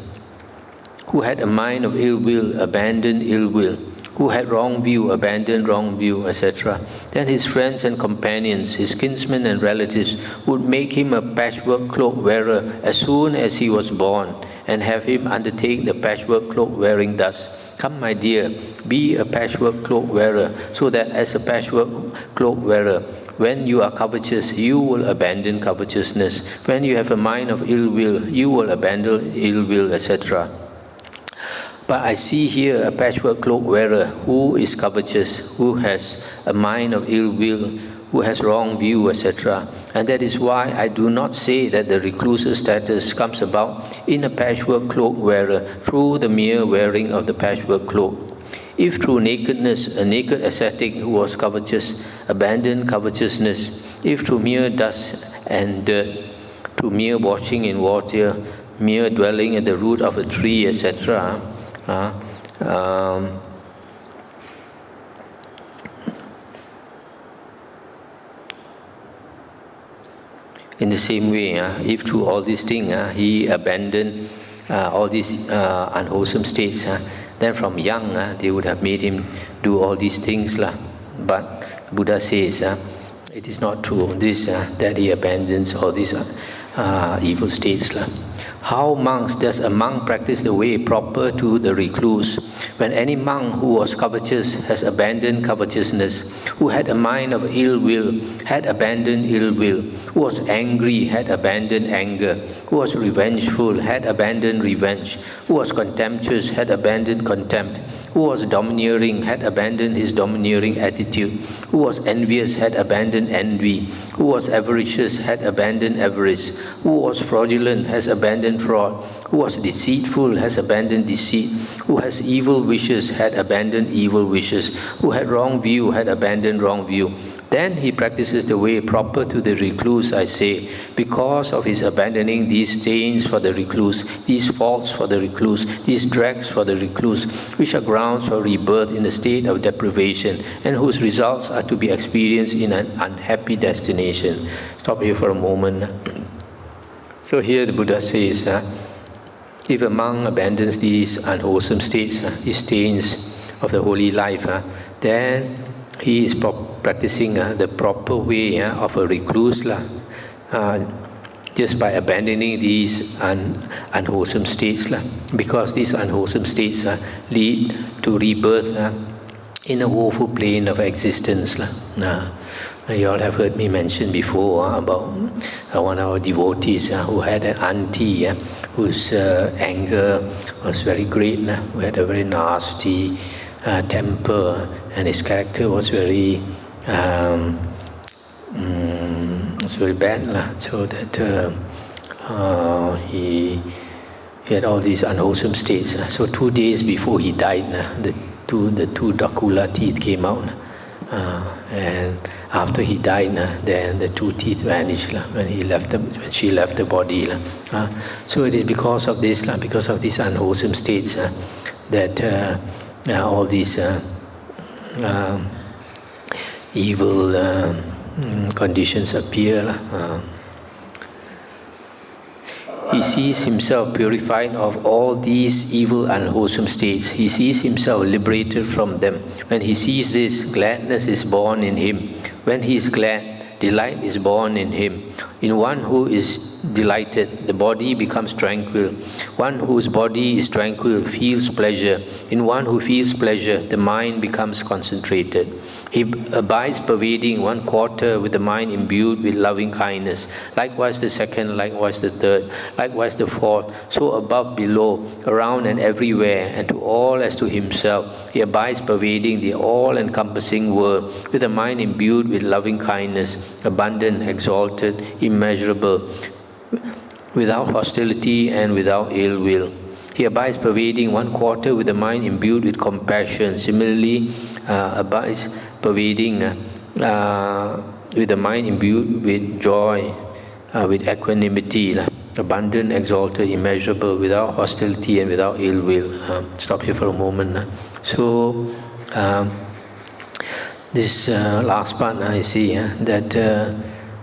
who had a mind of ill will, abandoned ill will, who had wrong view, abandoned wrong view, etc., then his friends and companions, his kinsmen and relatives, would make him a patchwork cloak wearer as soon as he was born, and have him undertake the patchwork cloak wearing thus. Come, my dear, be a patchwork cloak wearer, so that as a patchwork cloak wearer, when you are covetous, you will abandon covetousness. When you have a mind of ill will, you will abandon ill will, etc. But I see here a patchwork cloak wearer who is covetous, who has a mind of ill will, who has wrong view, etc. And that is why I do not say that the recluse's status comes about in a patchwork cloak wearer through the mere wearing of the patchwork cloak. If through nakedness, a naked ascetic who was covetous abandoned covetousness, if through mere dust and dirt, through mere washing in water, mere dwelling at the root of a tree, etc., In the same way, if through all these things he abandoned all these unwholesome states, then from young they would have made him do all these things. But Buddha says it is not true this that he abandons all these evil states. How monks does a monk practice the way proper to the recluse? When any monk who was covetous has abandoned covetousness, who had a mind of ill will had abandoned ill will, who was angry had abandoned anger, who was revengeful had abandoned revenge, who was contemptuous had abandoned contempt, who was domineering had abandoned his domineering attitude, who was envious had abandoned envy, who was avaricious had abandoned avarice, who was fraudulent has abandoned fraud, who was deceitful has abandoned deceit, who has evil wishes had abandoned evil wishes, who had wrong view had abandoned wrong view. Then he practices the way proper to the recluse, I say, because of his abandoning these stains for the recluse, these faults for the recluse, these drags for the recluse, which are grounds for rebirth in a state of deprivation, and whose results are to be experienced in an unhappy destination. Stop here for a moment. So here the Buddha says, if a monk abandons these unwholesome states, these stains of the holy life, then he is practicing the proper way of a recluse, just by abandoning these unwholesome states, because these unwholesome states lead to rebirth in a woeful plane of existence. You all have heard me mention before about one of our devotees who had an auntie whose anger was very great, who had a very nasty temper, and his character was very bad, so that he had all these unwholesome states. So 2 days before he died, the two Dracula teeth came out, and after he died, then the 2 teeth vanished when she left the body. So it is because of this, because of these unwholesome states, that all these evil conditions appear. He sees himself purified of all these evil unwholesome states. He sees himself liberated from them. When he sees this, gladness is born in him. When he is glad, delight is born in him. In one who is delighted, the body becomes tranquil. One whose body is tranquil feels pleasure. In one who feels pleasure, the mind becomes concentrated. He abides pervading 1/4 with the mind imbued with loving kindness. Likewise the second, likewise the third, likewise the fourth. So above, below, around and everywhere, and to all as to himself, he abides pervading the all-encompassing world with a mind imbued with loving kindness, abundant, exalted, immeasurable, without hostility and without ill will. He abides pervading 1/4 with the mind imbued with compassion. Similarly, abides pervading with the mind imbued with joy, with equanimity, abundant, exalted, immeasurable, without hostility and without ill will. Stop here for a moment. So, this last part, I see that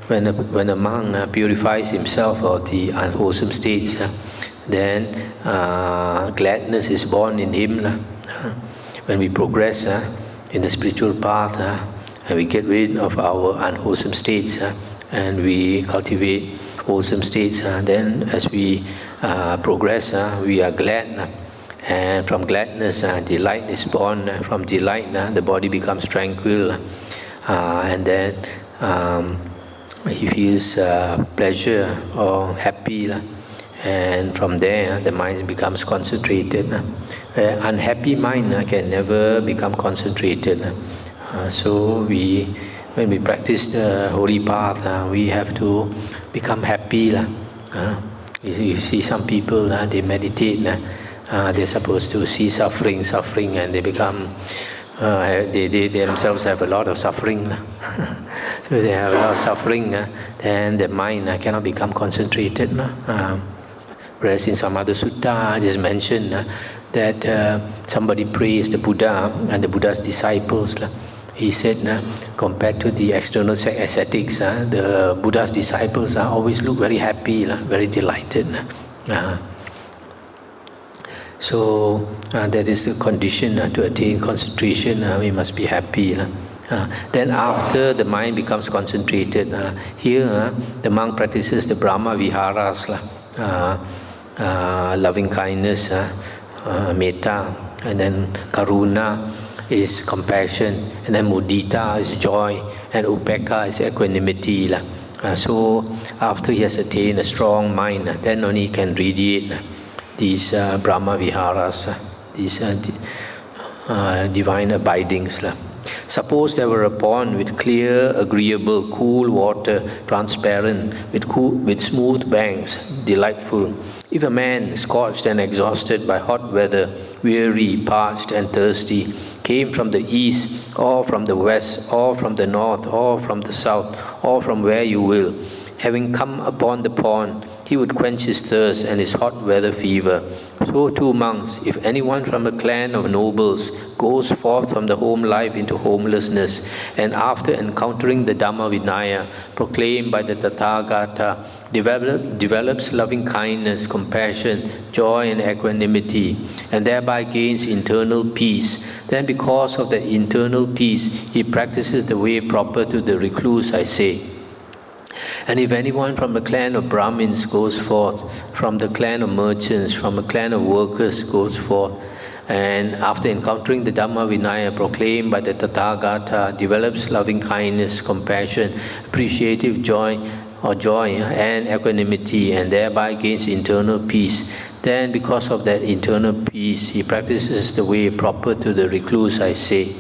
when a monk purifies himself of the unwholesome states, then gladness is born in him. When we progress in the spiritual path, and we get rid of our unwholesome states, and we cultivate wholesome states, then as we progress, we are glad. And from gladness, delight is born. From delight, the body becomes tranquil. And then he feels pleasure or happy. And from there, the mind becomes concentrated. Unhappy mind can never become concentrated. So when we practice the holy path, we have to become happy. You see some people, they meditate. They're supposed to see suffering, and they become, they themselves have a lot of suffering. So they have a lot of suffering, then the mind cannot become concentrated. Whereas in some other sutta, it is mentioned that somebody praised the Buddha and the Buddha's disciples. he said, compared to the external ascetics, the Buddha's disciples always look very happy, very delighted. So that is the condition to attain concentration. We must be happy. Then after the mind becomes concentrated, here the monk practices the Brahma Viharas, loving kindness, metta, and then karuna is compassion, and then mudita is joy, and upekkha is equanimity. So after he has attained a strong mind, then only he can radiate these Brahma Viharas, these divine abidings. Suppose there were a pond with clear, agreeable, cool water, transparent, with smooth banks, delightful. If a man, scorched and exhausted by hot weather, weary, parched and thirsty, came from the east, or from the west, or from the north, or from the south, or from where you will, having come upon the pond, he would quench his thirst and his hot weather fever. So too, monks, if anyone from a clan of nobles goes forth from the home life into homelessness, and after encountering the Dhamma Vinaya proclaimed by the Tathagata, develops loving kindness, compassion, joy and equanimity, and thereby gains internal peace, then because of that internal peace, he practices the way proper to the recluse, I say. And if anyone from a clan of Brahmins goes forth, from the clan of merchants, from a clan of workers goes forth, and after encountering the Dhamma Vinaya proclaimed by the Tathagata, develops loving kindness, compassion, appreciative joy and equanimity, and thereby gains internal peace, then because of that internal peace, he practices the way proper to the recluse, I say.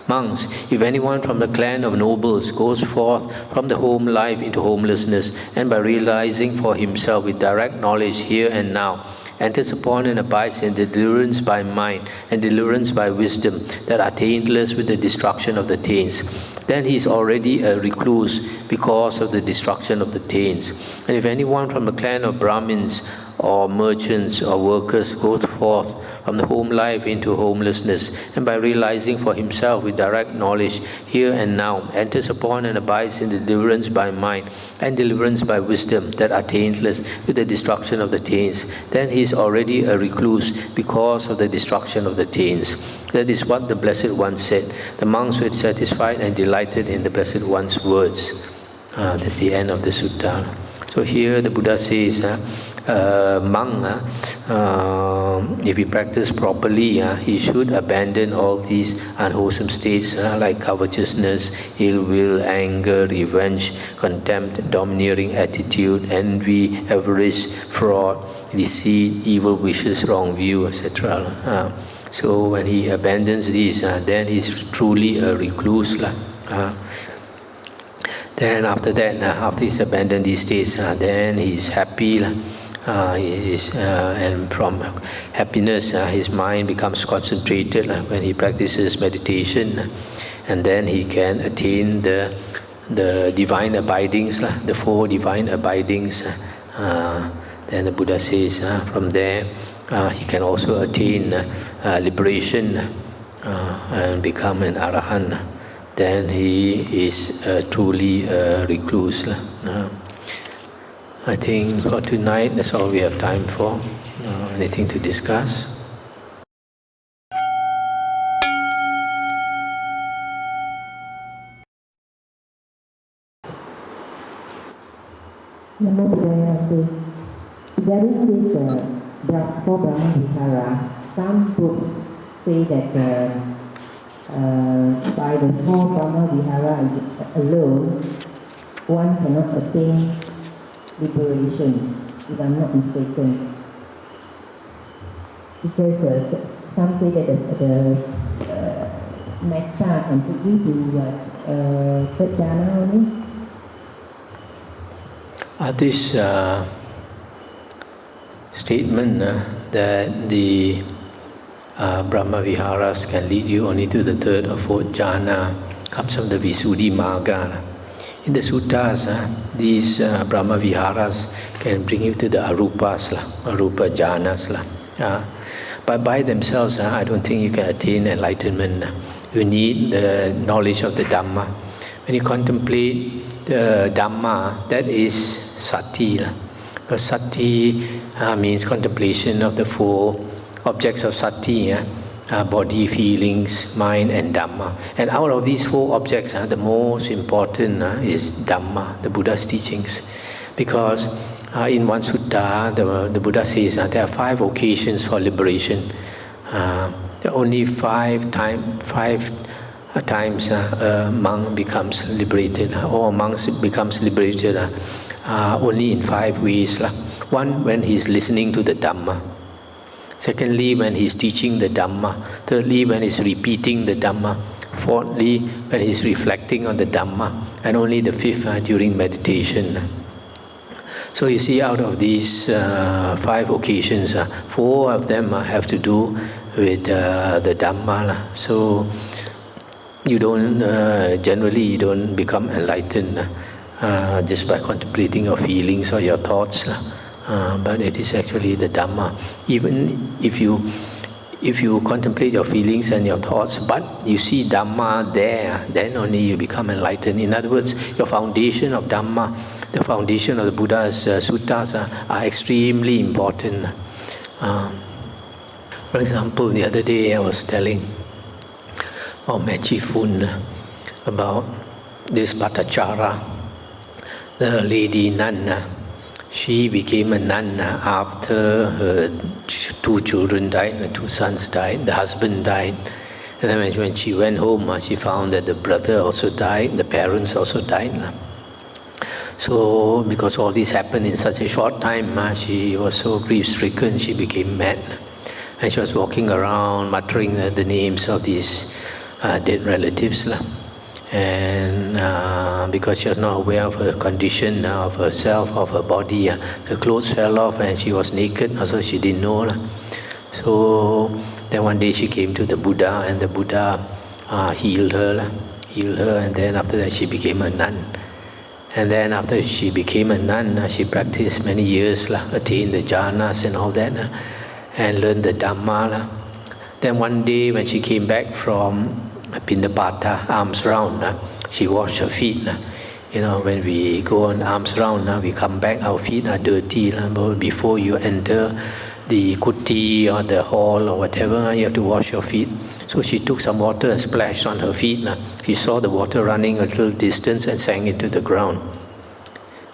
Monks, if anyone from the clan of nobles goes forth from the home life into homelessness, and by realizing for himself with direct knowledge here and now, enters upon and abides in the deliverance by mind and deliverance by wisdom that are taintless with the destruction of the taints, then he is already a recluse because of the destruction of the taints. And if anyone from a clan of Brahmins or merchants or workers goes forth from the home life into homelessness, and by realizing for himself with direct knowledge here and now, enters upon and abides in the deliverance by mind and deliverance by wisdom that are taintless with the destruction of the taints, then he is already a recluse because of the destruction of the taints. That is what the Blessed One said. The monks were satisfied and delighted in the Blessed One's words. That's the end of the sutta. So here the Buddha says, monk, if he practice properly, he should abandon all these unwholesome states like covetousness, ill will, anger, revenge, contempt, domineering attitude, envy, avarice, fraud, deceit, evil wishes, wrong view, etc. So when he abandons these, then he's truly a recluse. Then after that, after he's abandoned these states, then he's happy. And from happiness, his mind becomes concentrated when he practices meditation, and then he can attain the divine abidings, the four divine abidings. Then the Buddha says, from there he can also attain liberation and become an arahant. Then he is truly a recluse. I think for tonight, that's all we have time for. Anything to discuss? There is this for Brahma Vihara. Some books say that by the four Brahma Vihara alone, one cannot attain liberation, if I'm not mistaken. Because some say that the metta can take you to third jhana only. This statement that the Brahma Viharas can lead you only to the third or fourth jhana comes from the Visuddhimagga. In the suttas, these Brahma Viharas can bring you to the arupas, arupa jhanas. But by themselves, I don't think you can attain enlightenment. You need the knowledge of the Dhamma. When you contemplate the Dhamma, that is sati. Because sati means contemplation of the four objects of sati, body, feelings, mind and Dhamma. And out of these four objects, the most important is Dhamma, the Buddha's teachings. Because in one sutta, the Buddha says there are 5 occasions for liberation. There are only 5 times a monk becomes liberated, or a monk becomes liberated only in 5 ways. One, when he's listening to the Dhamma. Secondly, when he's teaching the Dhamma. Thirdly, when he's repeating the Dhamma. Fourthly, when he's reflecting on the Dhamma. And only the 5th during meditation. So you see, out of these 5 occasions, 4 of them have to do with the Dhamma. So you don't, generally you don't become enlightened just by contemplating your feelings or your thoughts. But it is actually the Dhamma. Even if you contemplate your feelings and your thoughts, but you see Dhamma there, then only you become enlightened. In other words, your foundation of Dhamma, the foundation of the Buddha's suttas are extremely important. For example, the other day I was telling Majjhima about this Bhattacharya, the lady nun. She became a nun after her 2 children died, her 2 sons died, the husband died. And then when she went home, she found that the brother also died, the parents also died. So because all this happened in such a short time, she was so grief-stricken, she became mad. And she was walking around muttering the names of these dead relatives. And because she was not aware of her condition, of herself, of her body, her clothes fell off and she was naked, also she didn't know. So then one day she came to the Buddha, and the Buddha healed her, and then after that she became a nun. And then after she became a nun, she practiced many years, attained the jhanas and all that, and learned the Dhamma. Then one day when she came back from Pindapata, alms round, she washed her feet. When we go on alms round, we come back, our feet are dirty. But before you enter the kuti or the hall or whatever, you have to wash your feet. So she took some water and splashed on her feet. She saw the water running a little distance and sank into the ground.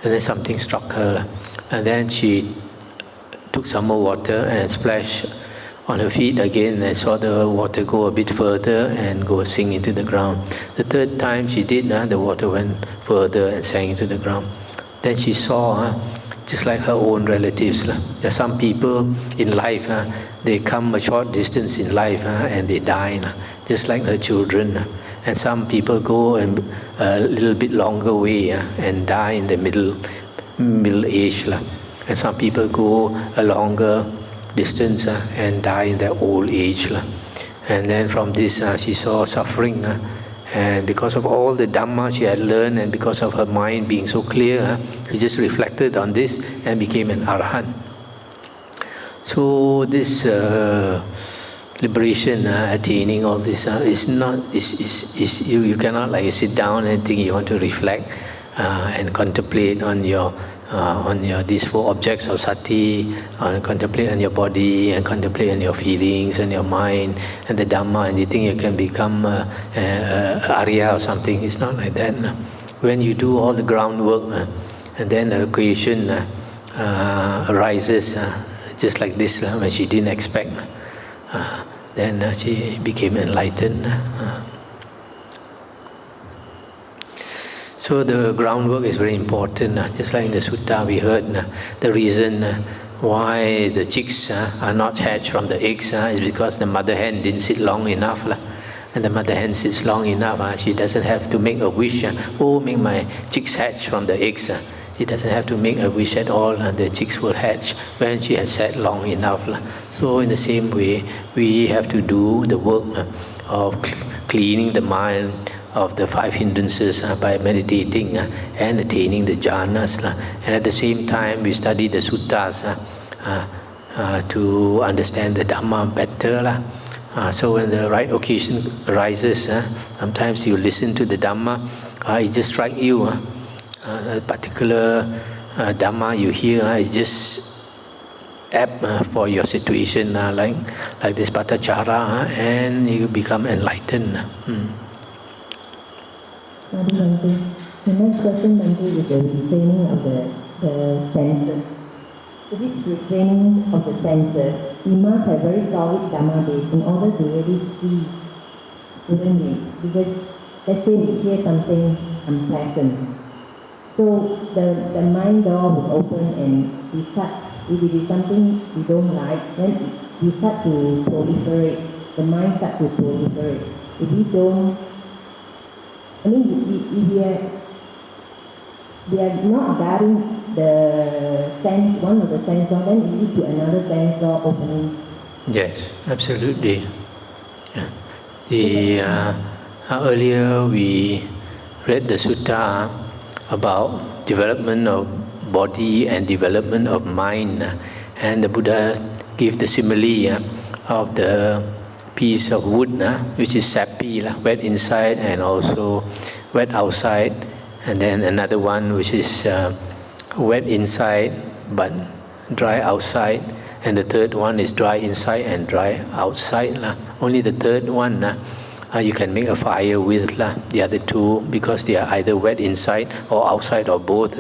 And then something struck her. And then she took some more water and splashed on her feet again, and saw the water go a bit further and go sink into the ground. The 3rd time she did, the water went further and sank into the ground. Then she saw, just like her own relatives, there are some people in life, they come a short distance in life and they die, just like her children. And some people go a little bit longer way and die in the middle age. And some people go a longer distance and die in their old age. And then from this she saw suffering, and because of all the Dhamma she had learned, and because of her mind being so clear, she just reflected on this and became an Arahant. So this liberation, attaining all this, you cannot sit down and think you want to reflect and contemplate on your these 4 objects of sati, contemplate on your body, and contemplate on your feelings and your mind and the Dhamma, and you think you can become Arya or something. It's not like that. When you do all the groundwork, and then the occasion arises, just like this, when she didn't expect, then she became enlightened. So the groundwork is very important. Just like in the sutta we heard, the reason why the chicks are not hatched from the eggs is because the mother hen didn't sit long enough. And the mother hen sits long enough, she doesn't have to make a wish, make my chicks hatch from the eggs. She doesn't have to make a wish at all, and the chicks will hatch when she has sat long enough. So in the same way, we have to do the work of cleaning the mind of the 5 hindrances by meditating and attaining the jhanas. And at the same time, we study the suttas to understand the Dhamma better. So when the right occasion arises, sometimes you listen to the Dhamma, it just strikes you. A particular Dhamma you hear is just apt for your situation, like this Patachara, and you become enlightened. The next question, Bhante, is the restraining of the senses. So this restraining of the senses, we must have very solid Dhamma base in order to really see, wouldn't we? Because let's say we hear something unpleasant. So the mind door will open and we start, if it is something we don't like, then we start to proliferate. The mind starts to proliferate. If we don't, I mean, if we are not guarding the sense, one of the sense door, then it leads to another sense door opening. Yes, absolutely. Yeah. Earlier we read the sutta about development of body and development of mind, and the Buddha gave the simile of the piece of wood, which is sappy, wet inside and also wet outside, and then another one which is wet inside but dry outside, and the third one is dry inside and dry outside. Only the third one you can make a fire with. The other two, because they are either wet inside or outside or both,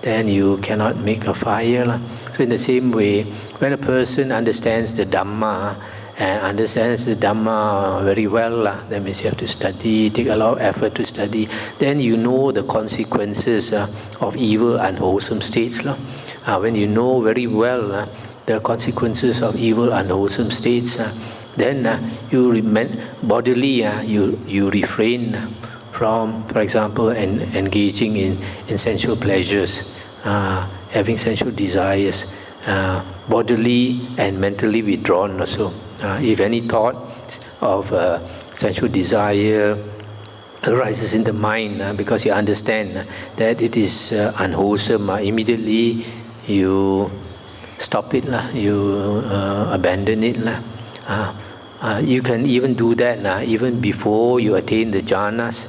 then you cannot make a fire. So in the same way, when a person understands the Dhamma and understands the Dhamma very well, that means you have to study, take a lot of effort to study, then you know the consequences of evil and wholesome states. When you know very well the consequences of evil and wholesome states, then you bodily you refrain from, for example, engaging in sensual pleasures, having sensual desires, bodily and mentally withdrawn also. If any thought of sensual desire arises in the mind, because you understand that it is unwholesome, immediately you stop it, you abandon it. You can even do that even before you attain the jhanas,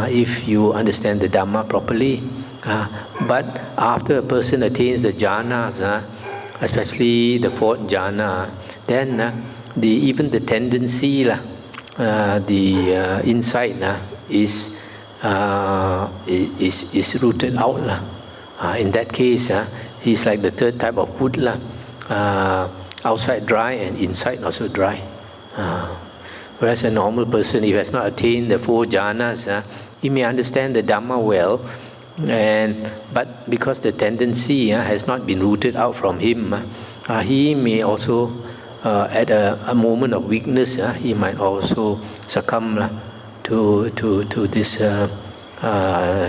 if you understand the Dhamma properly. But after a person attains the jhanas, especially the fourth jhana, then even the tendency, the insight is rooted out. In that case, he's like the third type of wood, outside dry and inside also dry. Whereas a normal person, if he has not attained the four jhanas, he may understand the Dhamma well, but because the tendency has not been rooted out from him, he may also, at a moment of weakness, he might also succumb to this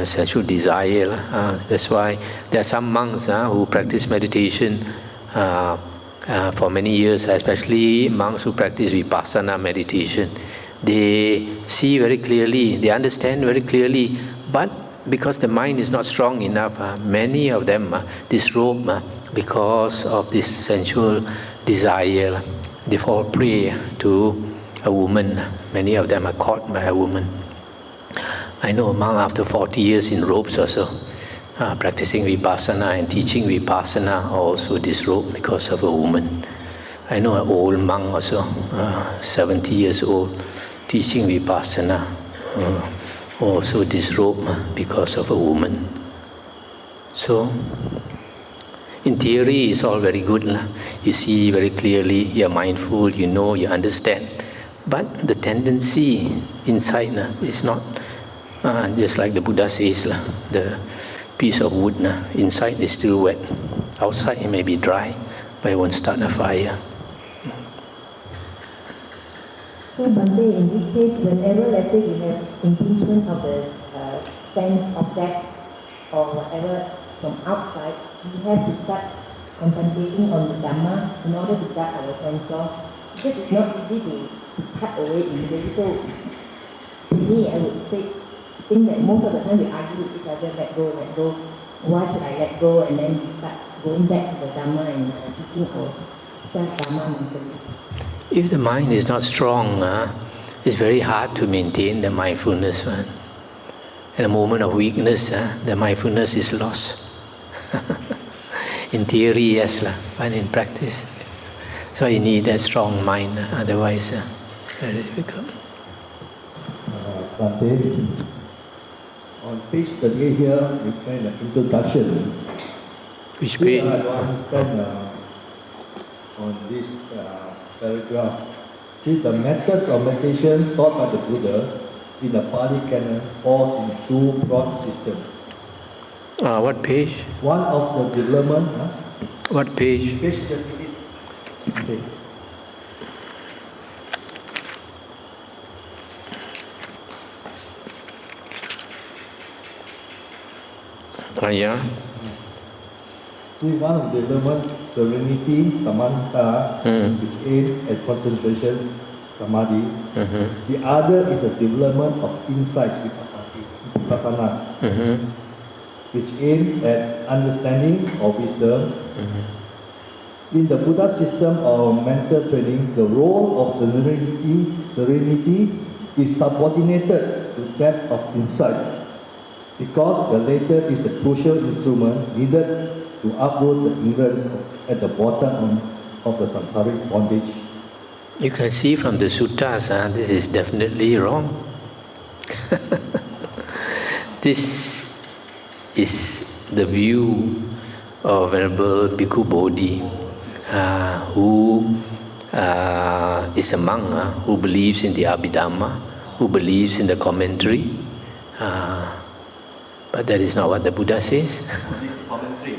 sensual desire. That's why there are some monks who practice meditation for many years, especially monks who practice vipassana meditation. They see very clearly, they understand very clearly, but because the mind is not strong enough, many of them disrobe because of this sensual desire. They fall prey to a woman. Many of them are caught by a woman. I know a monk after 40 years in robes also, practicing vipassana and teaching vipassana, also disrobed because of a woman. I know an old monk also, 70 years old, teaching vipassana, also disrobed because of a woman. So, in theory, it's all very good. You see very clearly, you're mindful, you know, you understand. But the tendency inside is not, just like the Buddha says, the piece of wood inside is still wet. Outside it may be dry, but it won't start a fire. So Bhante, in this case, whenever, let's say, we have impingement of the sense of death or whatever from outside, we have to start contemplating on the Dhamma in order to guard our sense law. Because it's not easy to cut away immediately. So, to me, I would think that most of the time we argue with each other, let go, let go. Why should I let go? And then we start going back to the Dhamma and teaching Dhamma mentally. If the mind is not strong, it's very hard to maintain the mindfulness. In a moment of weakness, the mindfulness is lost. In theory, yes, but in practice. So you need a strong mind, otherwise it's very difficult. On page 38 here, we find an introduction. Which page? I understand on this paragraph. See, the methods of meditation taught by the Buddha in the Pali canon falls in two broad systems. What page? One of the development. What page? Page 38. Okay. Yeah. See, one of the development, serenity, samatha, which aims at concentration, samadhi. The other is the development of insight, vipassana, which aims at understanding or wisdom. In the Buddha system of mental training, the role of serenity is subordinated to that of insight, because the latter is the crucial instrument needed to uproot the ignorance at the bottom of the samsaric bondage. You can see from the suttas, this is definitely wrong. This is the view of Venerable Bhikkhu Bodhi, who is a monk who believes in the Abhidhamma, who believes in the commentary. But that is not what the Buddha says. This commentary.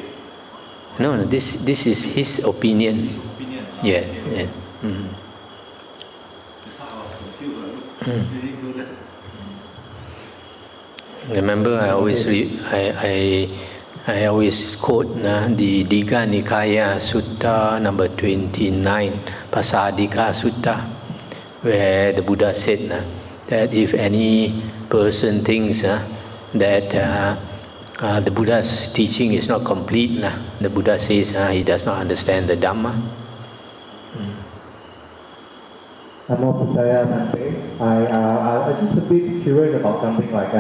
No, this is his opinion. His opinion. Yeah. That's how I was confused. Did he do that? Remember, I always I always quote the Digha Nikaya Sutta number 29, Pasadika Sutta, where the Buddha said that if any person thinks that the Buddha's teaching is not complete, the Buddha says he does not understand the Dhamma. Namo Buddhaya Nante. I'm just a bit curious about something like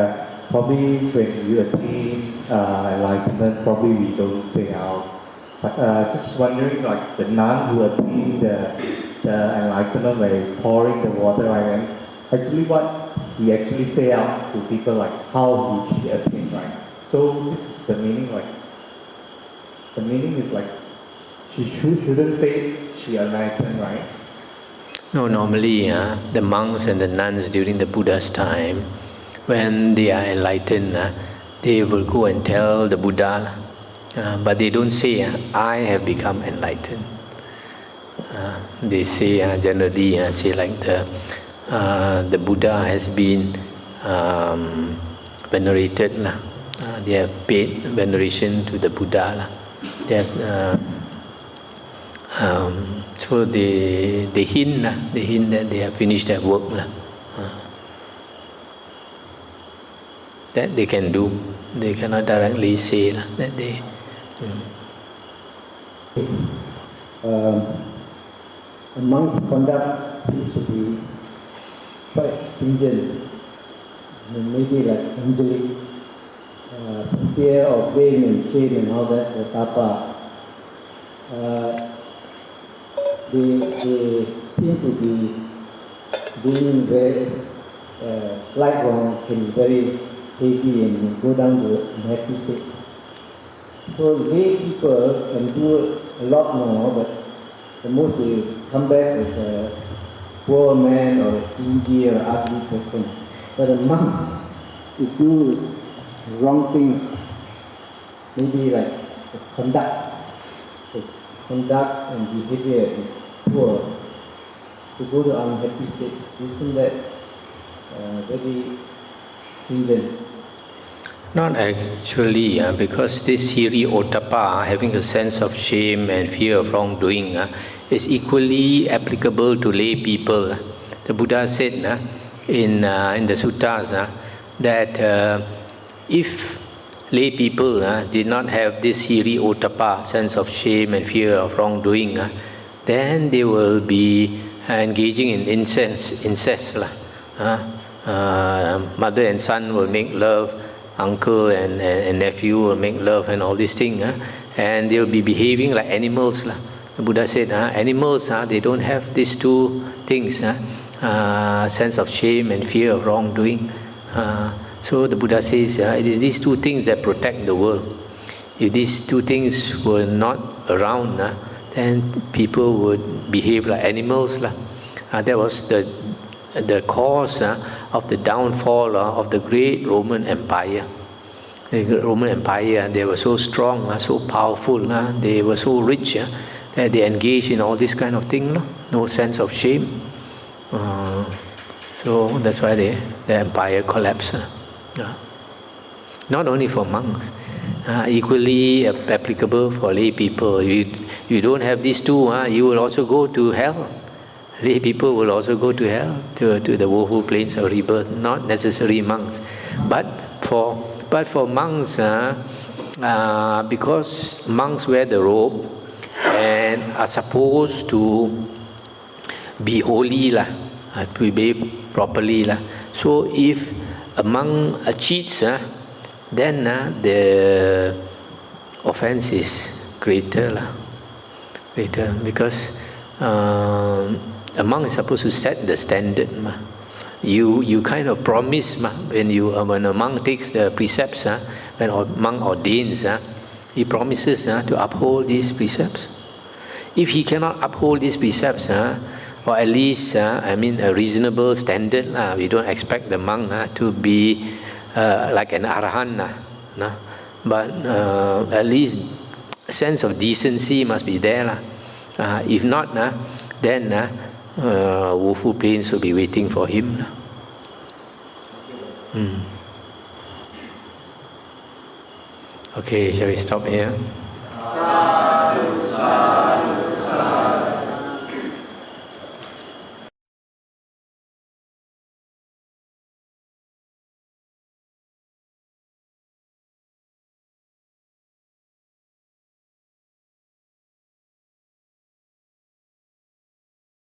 probably when you attain enlightenment, probably we don't say out. But just wondering, like the nun who attained the enlightenment by pouring the water, actually what he actually say out to people, like how he attained, right? So this is the meaning, like the meaning is like she shouldn't say she enlightened, right? No, normally the monks and the nuns during the Buddha's time, when they are enlightened, they will go and tell the Buddha, but they don't say, I have become enlightened. They say generally, say like the Buddha has been venerated. They have paid veneration to the Buddha. They have, so they hint that they have finished their work. That they can do. They cannot directly say that they. A monk's conduct seems to be quite stringent, maybe like angelic, fear of pain and shame and all that, the tapa. They seem to be doing very slight wrong can be very heavy and go down to unhappy states. So lay people can do a lot more, but the most they come back as a poor man or a stingy or ugly person. But a monk, if do wrong things, maybe like the conduct and behavior is poor, to go to unhappy states, isn't that very stringent? Not actually, because this hiri ottappa, having a sense of shame and fear of wrongdoing, is equally applicable to lay people. The Buddha said in the suttas that if lay people did not have this hiri ottappa, sense of shame and fear of wrongdoing, then they will be engaging in incest. Mother and son will make love, uncle and nephew will make love and all these things. And they will be behaving like animals. The Buddha said, animals, they don't have these two things, sense of shame and fear of wrongdoing. So the Buddha says, it is these two things that protect the world. If these two things were not around, then people would behave like animals. That was the cause of the downfall of the great Roman Empire. The Roman Empire, they were so strong, so powerful, they were so rich that they engaged in all this kind of thing, no sense of shame. So that's why the empire collapsed. Not only for monks, equally applicable for lay people. You don't have these two, you will also go to hell. Lay people will also go to hell, to the woeful plains of rebirth, not necessarily monks. But for monks, because monks wear the robe and are supposed to be holy, to behave properly. So if a monk cheats, then the offense is greater. Because a monk is supposed to set the standard. You kind of promise when a monk takes the precepts, when a monk ordains, he promises to uphold these precepts. If he cannot uphold these precepts, or at least a reasonable standard, we don't expect the monk to be like an arahant, but at least a sense of decency must be there. If not, then woeful pains will be waiting for him. Okay, shall we stop here?